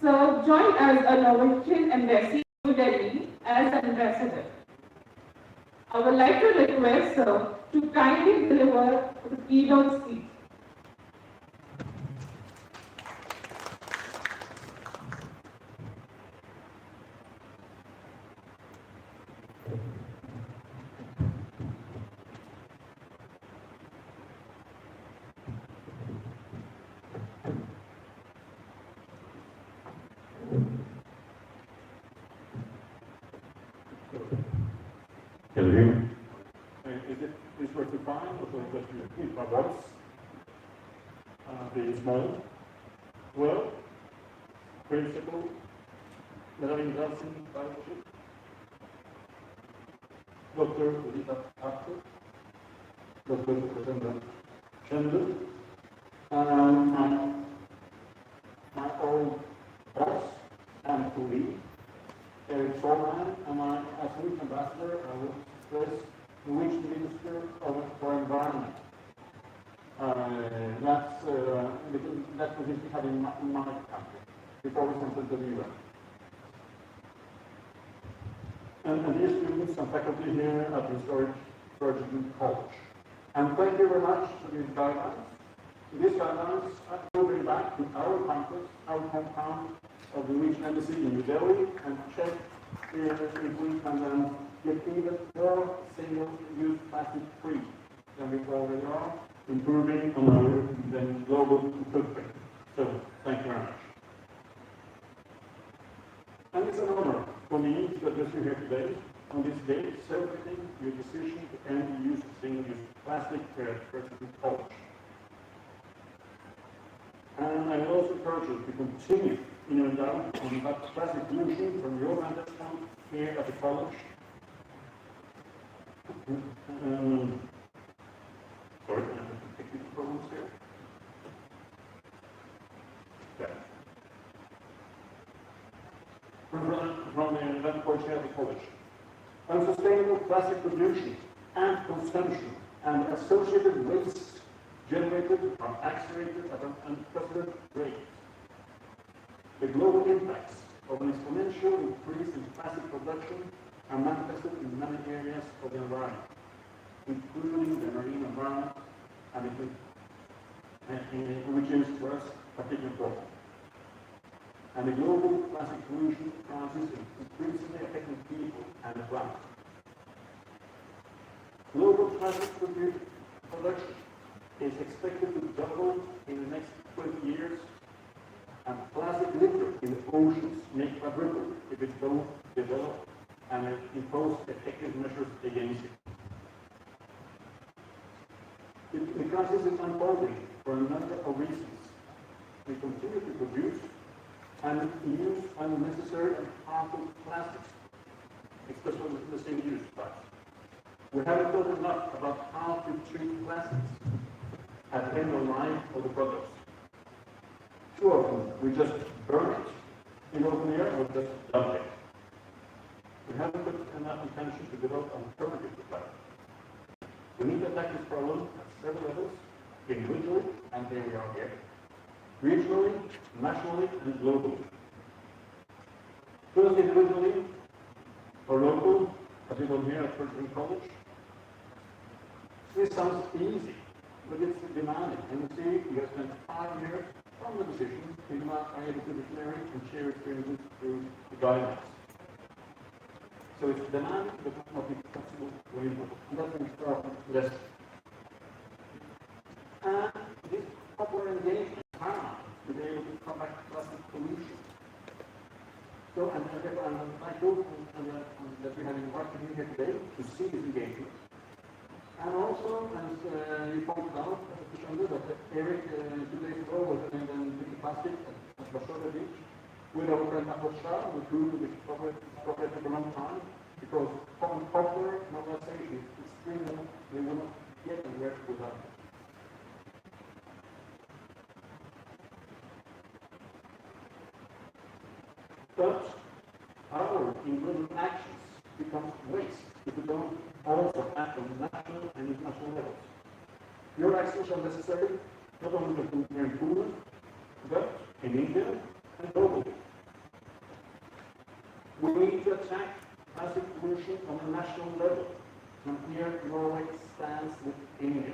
so joined as a Norwegian embassy in New Delhi as an ambassador. I would like to request sir to kindly deliver the keynote speech. Can you hear me? Is it this working fine, or should I just repeat my voice? The small. Well, principal, Melanie Nelson, fellowship, Dr. Rita Amph, Dr. Representative Chandler, my old boss and colleague, Eric Solman, and my Swedish ambassador, I will express Norwegian Minister for Environment. That's position we have in my country before we sent it to the UN. And dear students and faculty here at the Historic Surgeon College. And thank you very much for these guidelines. These guidelines will bring back to our campus, our compound of the Norwegian Embassy in New Delhi, and check if we can get even more single-use plastic free than we already are, improving on our global footprint. So, thank you very much. And it's an honor for me to address you here today, on this day, celebrating your decision to end the use of single-use plastic here at President College. And I will also encourage you to continue in your endowment on that plastic pollution from your vantage point here at the college. Sorry, I have some technical problems here. Yeah. From the event coordinator of the college. Unsustainable plastic pollution and consumption and associated waste generated are accelerated at an unprecedented rate. The global impacts of an exponential increase in plastic production are manifested in many areas of the environment, including the marine environment, and which is for us particularly important. And the global plastic pollution crisis is increasingly affecting people and the planet. Global plastic production is expected to double in the next 20 years, and plastic litter in the oceans may quadruple if it don't develop and impose effective measures against it. The crisis is unfolding for a number of reasons. We continue to produce and use unnecessary and harmful plastics, especially the single-use plastics. We haven't thought enough about how to treat plastics at the end of life of the products. Too often, we just burn it in open air or just dump it. We haven't put enough attention to develop alternatives to plastic. We need to attack this problem at several levels, individually, and here we are here, regionally, nationally, and globally. First, individually, or local, as we will here at President College. This sounds easy, but it's demanding. And you see, we have spent 5 years from the decision to are able to declare and share experiences through the guidelines. So it's demanding, but not impossible to implement. And that's an important lesson. And this proper engagement is hard to be able to combat plastic pollution. So, and I hope that we have invited you here today to see this engagement. And also, as you pointed out, that Eric 2 days ago was in the plastic at Bashora Beach with our friend Amph, who grew this project for a long time, because popular mobilization is extremely, we will not get anywhere without it. But our individual actions become waste if we don't also act on national and international levels. Your actions are necessary not only here in Pune, in India and globally. We need to attack plastic pollution on a national level, and here Norway stands with India.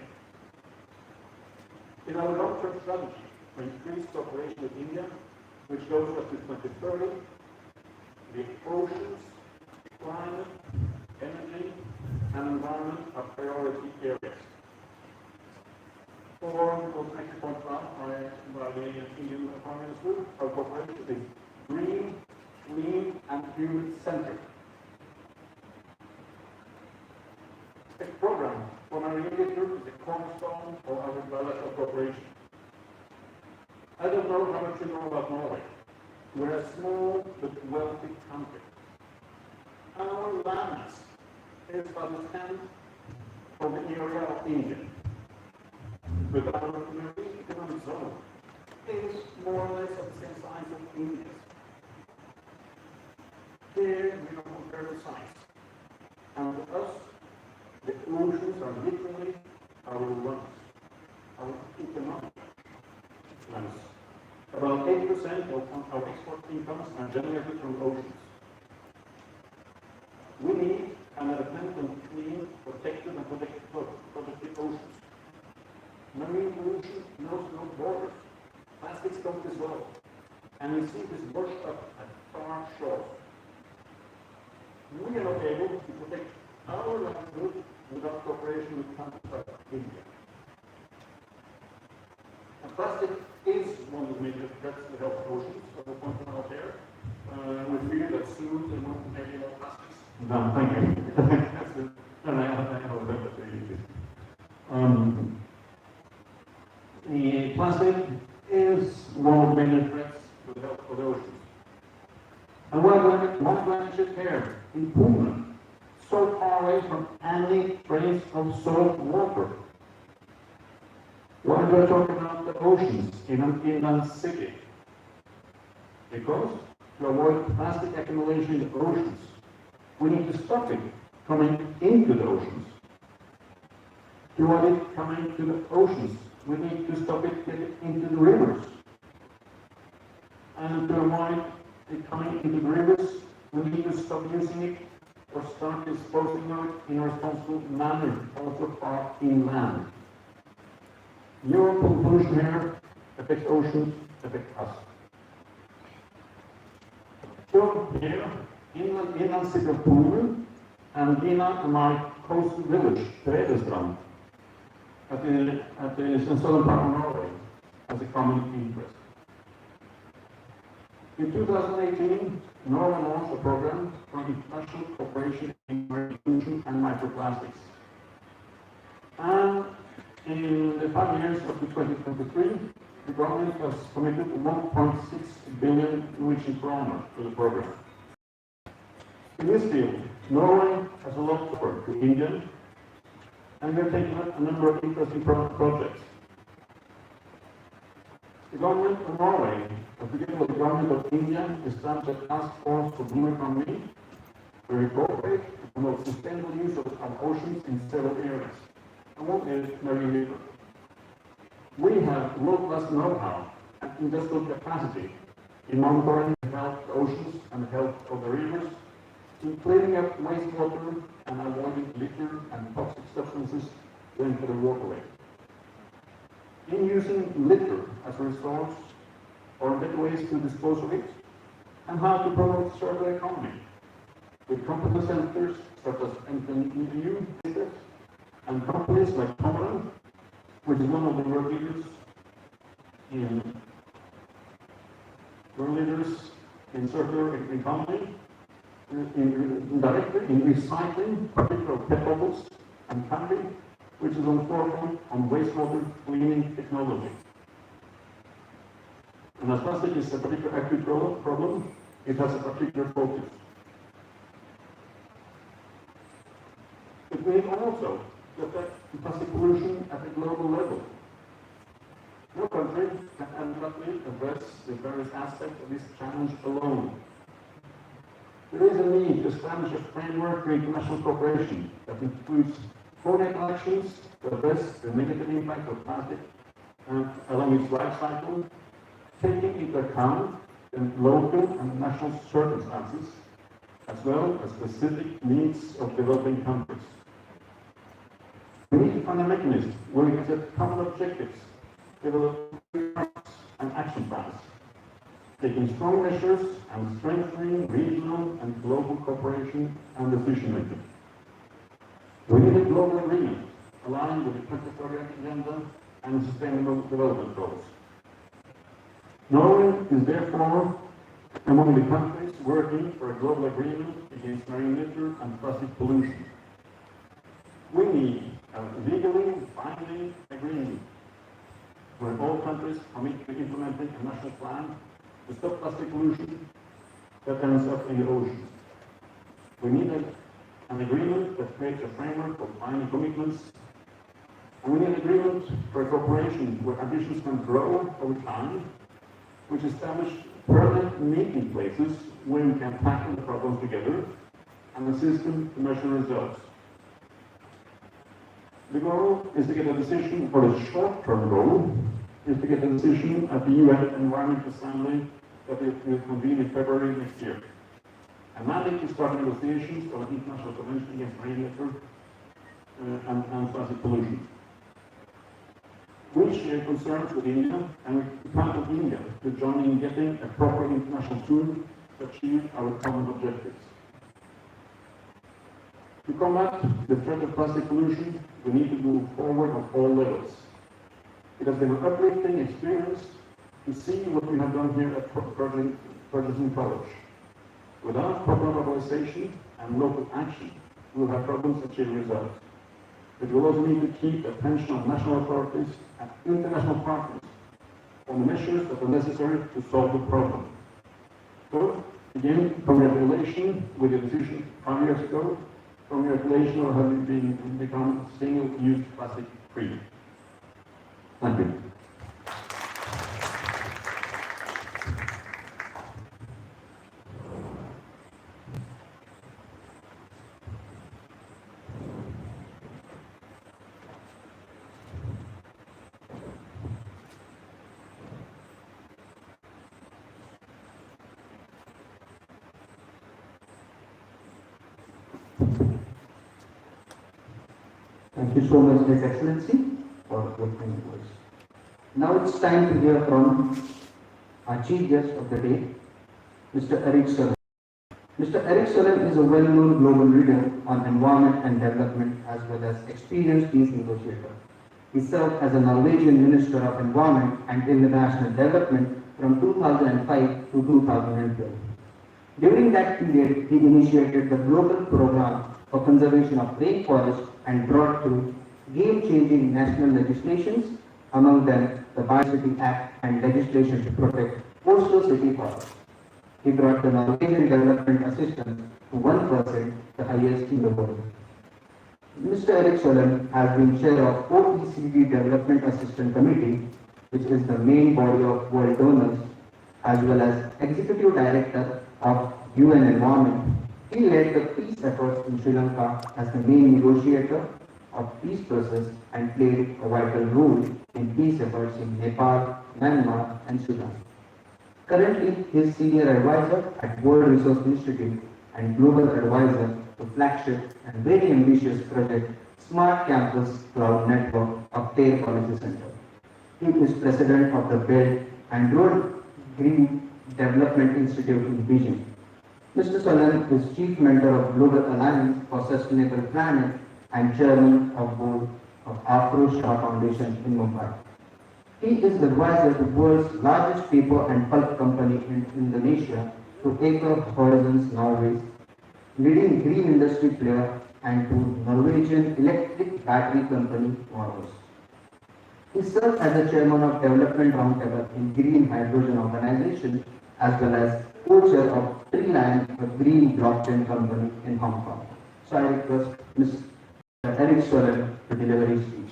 In our long-term strategy for increased cooperation with India, which goes up to 2030, the oceans, climate, energy, and environment are priority areas. For was actually pointed out by the Indian Prime Minister, our cooperation is green, clean, and human-centered. The program for Marine Literature is a cornerstone of our bilateral cooperation. I don't know how much you know about Norway. We're a small but wealthy country. Our landmass is about a tenth of the area of India. But our marine economic zone is more or less of the same size as India's. Here we don't compare the size. And for us, the oceans are literally our lungs, our economic lungs. About 8% of our export incomes are generated from oceans. We need an independent, clean, protected, and protected oceans. Marine pollution knows no borders. Plastics don't dissolve. And we see this washed up at far shores. We are not able to protect our livelihood without cooperation with countries like India. And plastic is one of the major threats to the health of oceans, as I pointed out there. We fear that soon there won't be any more plastics. No, thank you. That's good. And I have a better easy. The plastic is one of the major threats to the health of the oceans. And one flagship here in Pune, so far away from any trace of salt water. Why do I talk about the oceans in an inland city? Because to avoid plastic accumulation in the oceans, we need to stop it coming into the oceans. To avoid it coming to the oceans, we need to stop it getting into the rivers. And to avoid it coming into the rivers, we need to stop using it or start disposing of it in a responsible manner, also far inland. Your pollution here affects oceans, affects us. So here, inland city of Pune, and Gina, my coastal village, Tvedestrand, at the southern part of Norway, as a common interest. In 2018, Norway launched a program for international cooperation in marine pollution and microplastics. And in the 5 years up to 2023, the government has committed 1.6 billion Norwegian kroner to the program. In this field, Norway has a lot to offer to India, and they're taking up a number of interesting projects. The government of Norway, together with the government of India, established a task force for blue economy to incorporate and promote sustainable use of oceans in several areas. And one is marine litter. We have world-class know-how and industrial capacity in monitoring the health of the oceans and the health of the rivers, in cleaning up wastewater and avoiding litter and toxic substances to enter the waterway. In using litter as a resource or better ways to dispose of it, and how to promote circular economy with competence centers such as NTNU and companies like Pune, which is one of the world leaders in circular economy, directly in recycling, particularly of PET bottles, and candy, which is on the forefront on wastewater cleaning technology. And as plastic is a particular acute problem, it has a particular focus. It may also affect plastic pollution at a global level. No country can adequately address the various aspects of this challenge alone. There is a need to establish a framework for international cooperation that includes coordinated actions to address the negative impact of plastic along its life cycle, taking into account the local and national circumstances, as well as specific needs of developing countries. We need to find a mechanism where we can set common objectives, develop frameworks and action plans, taking strong measures and strengthening regional and global cooperation and decision making. We need a global agreement aligned with the 2030 Agenda and Sustainable Development Goals. Norway is therefore among the countries working for a global agreement against marine litter and plastic pollution. We need a legally binding agreement where all countries commit to implementing a national plan to stop plastic pollution that ends up in the ocean. We need an agreement that creates a framework of binding commitments, and we need an agreement for a cooperation where ambitions can grow over time, which establish permanent meeting places where we can tackle the problems together, and a system to measure results. The goal is to get a decision, or the short-term goal is to get a decision at the UN Environment Assembly that will convene in February next year. A mandate to start negotiations of an international convention against marine litter and plastic pollution. We share concerns with India, and we count on India to join in getting a proper international tool to achieve our common objectives. To combat the threat of plastic pollution, we need to move forward on all levels. It has been an uplifting experience to see what we have done here at Purchasing College. Without proper mobilization and local action, we will have problems achieving results. But we will also need to keep the attention of national authorities and international partners on the measures that are necessary to solve the problem. So, again, congratulations with your decision 5 years ago. Congratulations on having become single-use plastic free. Thank you. Thank you so much, His Excellency, for your kind words. Now it's time to hear from our chief guest of the day, Mr. Erik Solheim. Mr. Erik Solheim is a well-known global leader on environment and development as well as experienced peace negotiator. He served as a Norwegian Minister of Environment and International Development from 2005 to 2012. During that period, he initiated the global program for conservation of rainforests and brought through game-changing national legislations, among them the Biodiversity Act and legislation to protect coastal city forests. He brought the Norwegian Development Assistance to 1%, the highest in the world. Mr. Erik Solheim has been chair of OECD Development Assistance Committee, which is the main body of world donors, as well as executive director of UN Environment. He led the peace efforts in Sri Lanka as the main negotiator of peace process and played a vital role in peace efforts in Nepal, Myanmar, and Sudan. Currently, he is senior advisor at World Resource Institute and global advisor to flagship and very ambitious project Smart Campus Cloud Network of Their Policy Center. He is president of the Belt and Road Green Development Institute in Beijing. Mr. Solheim is Chief Mentor of Global Alliance for Sustainable Planet and Chairman of Board of Afro Shah Foundation in Mumbai. He is the advisor to the world's largest paper and pulp company in Indonesia, to Acre Horizons Norway, leading green industry player, and to Norwegian electric battery company Norway. He served as the chairman of Development Roundtable in Green Hydrogen Organization, as well as co-chair of Treeline, a green blockchain company in Hong Kong. So I request Mr. Erik Solheim to deliver his speech.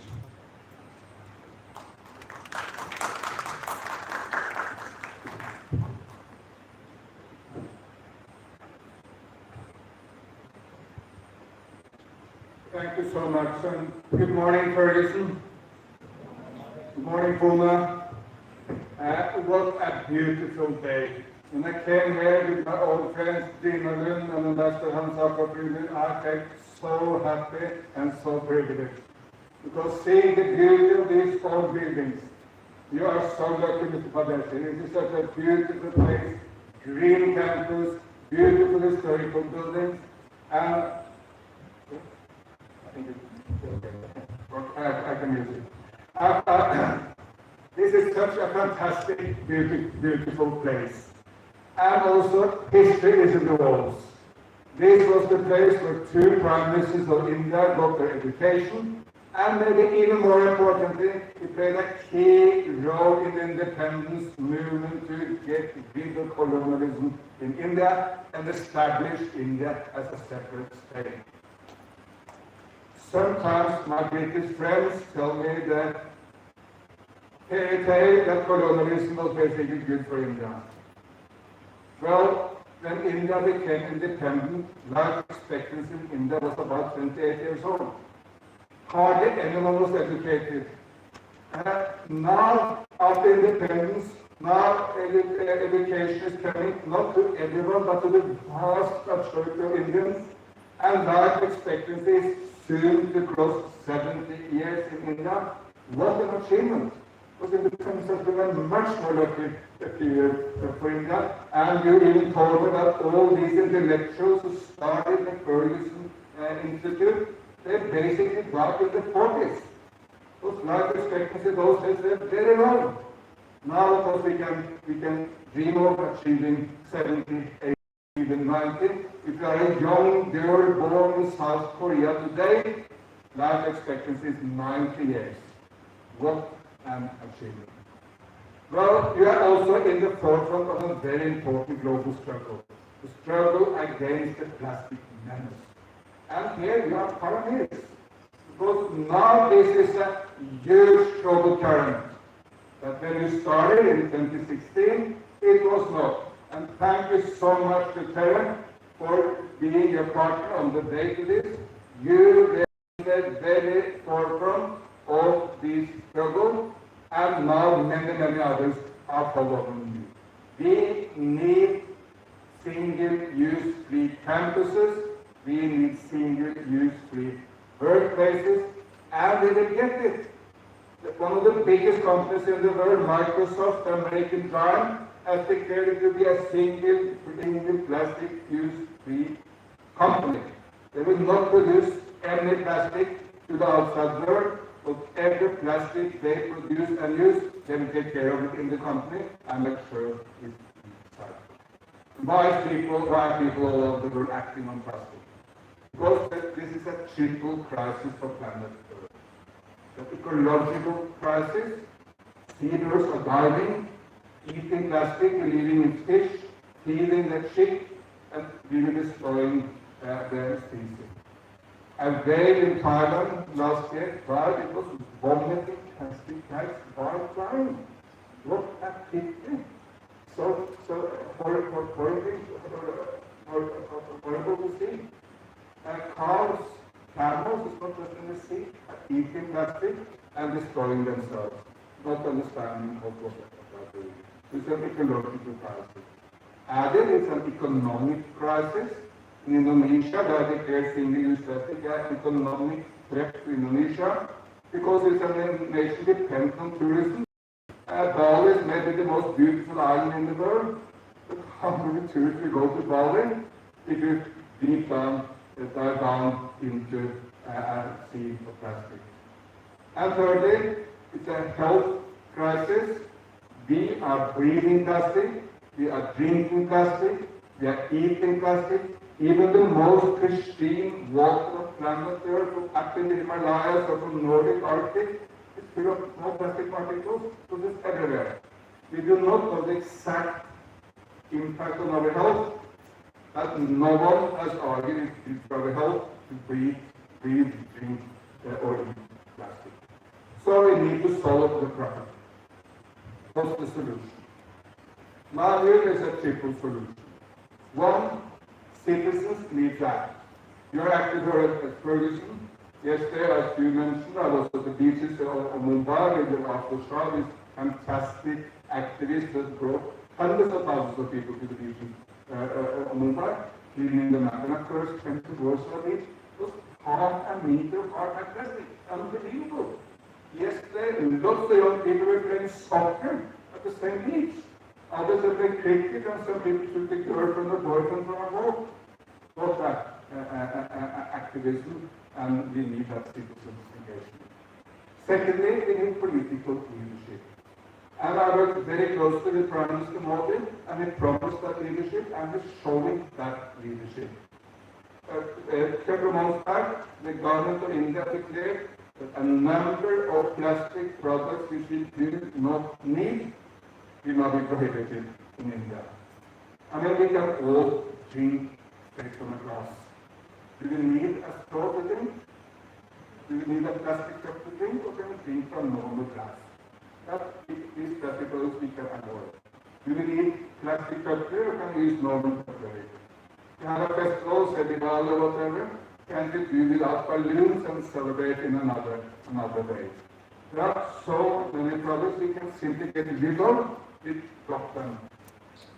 Thank you so much, and good morning, Ferguson. Good morning, Pune. what a beautiful day. When I came here with my old friends Dina Lund and Ambassador Hans-Jakob, I felt so happy and so privileged. Because seeing the beauty of these old buildings, you are so lucky, Mr. Padeschi. It is such a beautiful place, green campus, beautiful historical buildings, and I think I can use it. This is such a fantastic, beautiful place. And also, history is in the walls. This was the place where two prime ministers of India got their education, and maybe even more importantly, it played a key role in the independence movement to get rid of colonialism in India and establish India as a separate state. Sometimes my British friends tell me that fairy tale that colonialism was basically good for India. Well, when India became independent, life expectancy in India was about 28 years old. Hardly anyone was educated. Now, after independence, now education is coming not to everyone, but to the vast majority of Indians, and life expectancy is soon to cross 70 years in India. What an achievement! Because independence has been a much more lucky period for India, and you even told me that all these intellectuals who started the Ferguson Institute, they basically died in the 40s. Those life expectancy those days were very low. Now, of course, we can dream of achieving 70, 80, even 90. If you are a young girl born in South Korea today, life expectancy is 90 years. What an achievement. Well, you are also in the forefront of a very important global struggle. The struggle against the plastic menace. And here you are pioneers. Because now this is a huge global current. But when you started in 2016, it was not. And thank you so much to Terran for being your partner on the way to this. You were in the very forefront of this struggle, and now many others are following you. We need single-use free campuses. We need single-use free workplaces, and we will get it. One of the biggest companies in the world, Microsoft, the American giant, has declared it to be a single plastic use free company. They will not produce any plastic to the outside world, but every plastic they produce and use, they will take care of it in the company and make sure it's recycled. Why are people all over the world acting on plastic? Because this is a triple crisis for planet Earth. The ecological crisis, seabirds are diving, eating plastic, leaving in fish, feeding the ship, and really destroying their species. A whale in Thailand last year died, it was vomiting plastic bags while flying. What a pity. So horrible to see. Cows, camels, it's not just in the sea, eating plastic and destroying themselves, not understanding what was happening. It's an ecological crisis. Added, it's an economic crisis. In Indonesia, they declared single-use plastic as economic threat to Indonesia because it's a nation dependent on tourism. Bali is maybe the most beautiful island in the world, but how many tourists will go to Bali if you deep down, dive down into a sea of plastic? And thirdly, it's a health crisis. We are breathing plastic, we are drinking plastic, we are eating plastic. Even the most pristine water on planet Earth, up in the Himalayas or from Nordic Arctic, is full of small plastic particles, so it's everywhere. We do not know the exact impact on our health, but no one has argued it's good for our health to breathe, drink, or eat plastic. So we need to solve the problem. What's the solution? My view is a triple solution. One, citizens need to act. You're active here at Ferguson. Yesterday, as you mentioned, I was at the beaches of Mumbai with the after show with fantastic activists that brought hundreds of thousands of people to the beaches of Mumbai, cleaning them up. And of course, came to Warsaw Beach, was half a meter apart athletic. Unbelievable. Yesterday, lots of young people were playing soccer at the same beach. Others are playing cricket, and some people took the girlfriend or boyfriend for a walk. What's that? Activism, and we need that citizen engagement. Secondly, we need political leadership. And I worked very closely with Prime Minister Modi, and he promised that leadership, and he's showing that leadership. A couple of months back, the government of India declared that a number of plastic products which we do not need will not be prohibited in India. I mean, we can all drink straight from a glass. Do we need a straw to drink? Do we need a plastic cup to drink, or can we drink from normal glass? These plastic products we can avoid. Do we need plastic cutlery, or can we use normal cutlery? We have a festival, say Diwali or whatever, can we do without balloons and celebrate in another way? There are so many products we can simply get rid of, we drop them.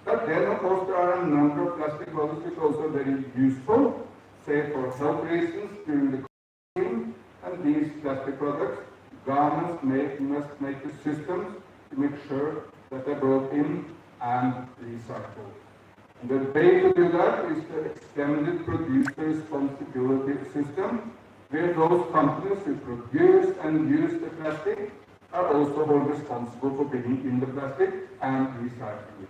But then, of course, there are a number of plastic products which are also very useful, say for health reasons during the cooking, and these plastic products, governments must make the systems to make sure that they're brought in and recycled. And the way to do that is the extended producer responsibility system, where those companies who produce and use the plastic are also held responsible for bringing in the plastic and recycling it.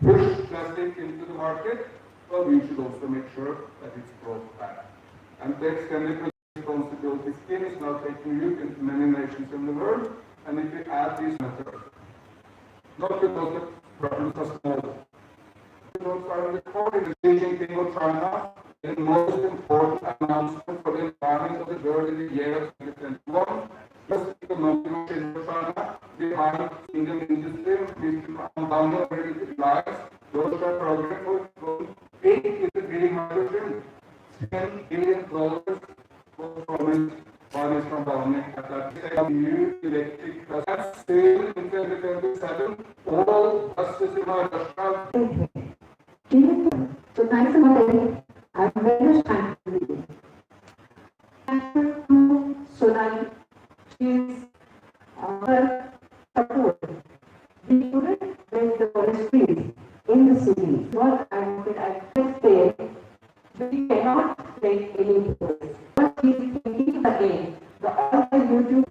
Push plastic into the market, well, we should also make sure that it's brought back. And the extended producer responsibility scheme is now taking root in many nations in the world, and if we add these methods, not because the problems are small, because are recording the Beijing thing of China, the most important announcement for the environment of the world in the year of 2021, just economic in China, behind Indian industry, and down the very lives, those are programs for 8 is the green hydrogen, $10 billion for promised by Mr. Bhavani at that new electric bus. Still in 2027, all buses in Maharashtra. So thanks a lot, Eric. I'm very much thankful to you. Thankful to Sonali. She is her support. We couldn't bring the forest trees in the city. What I wanted, I just say, we cannot take any forest. But we thinking again, the all the YouTube.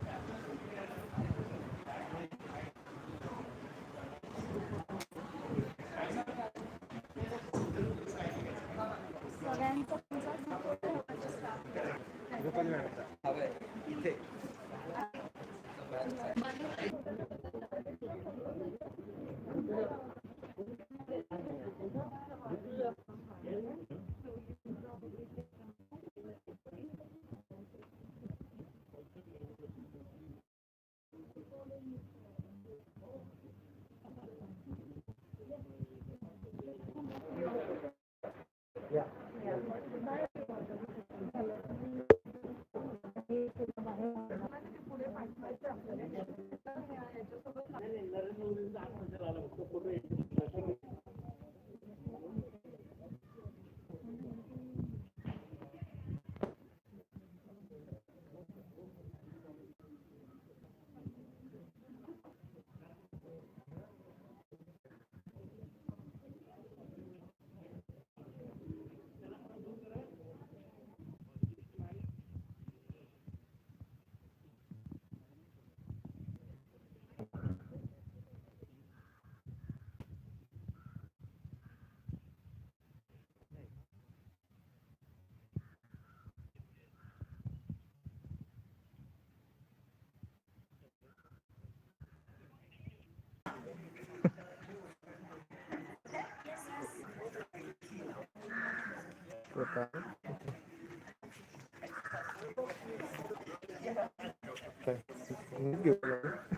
Thank you.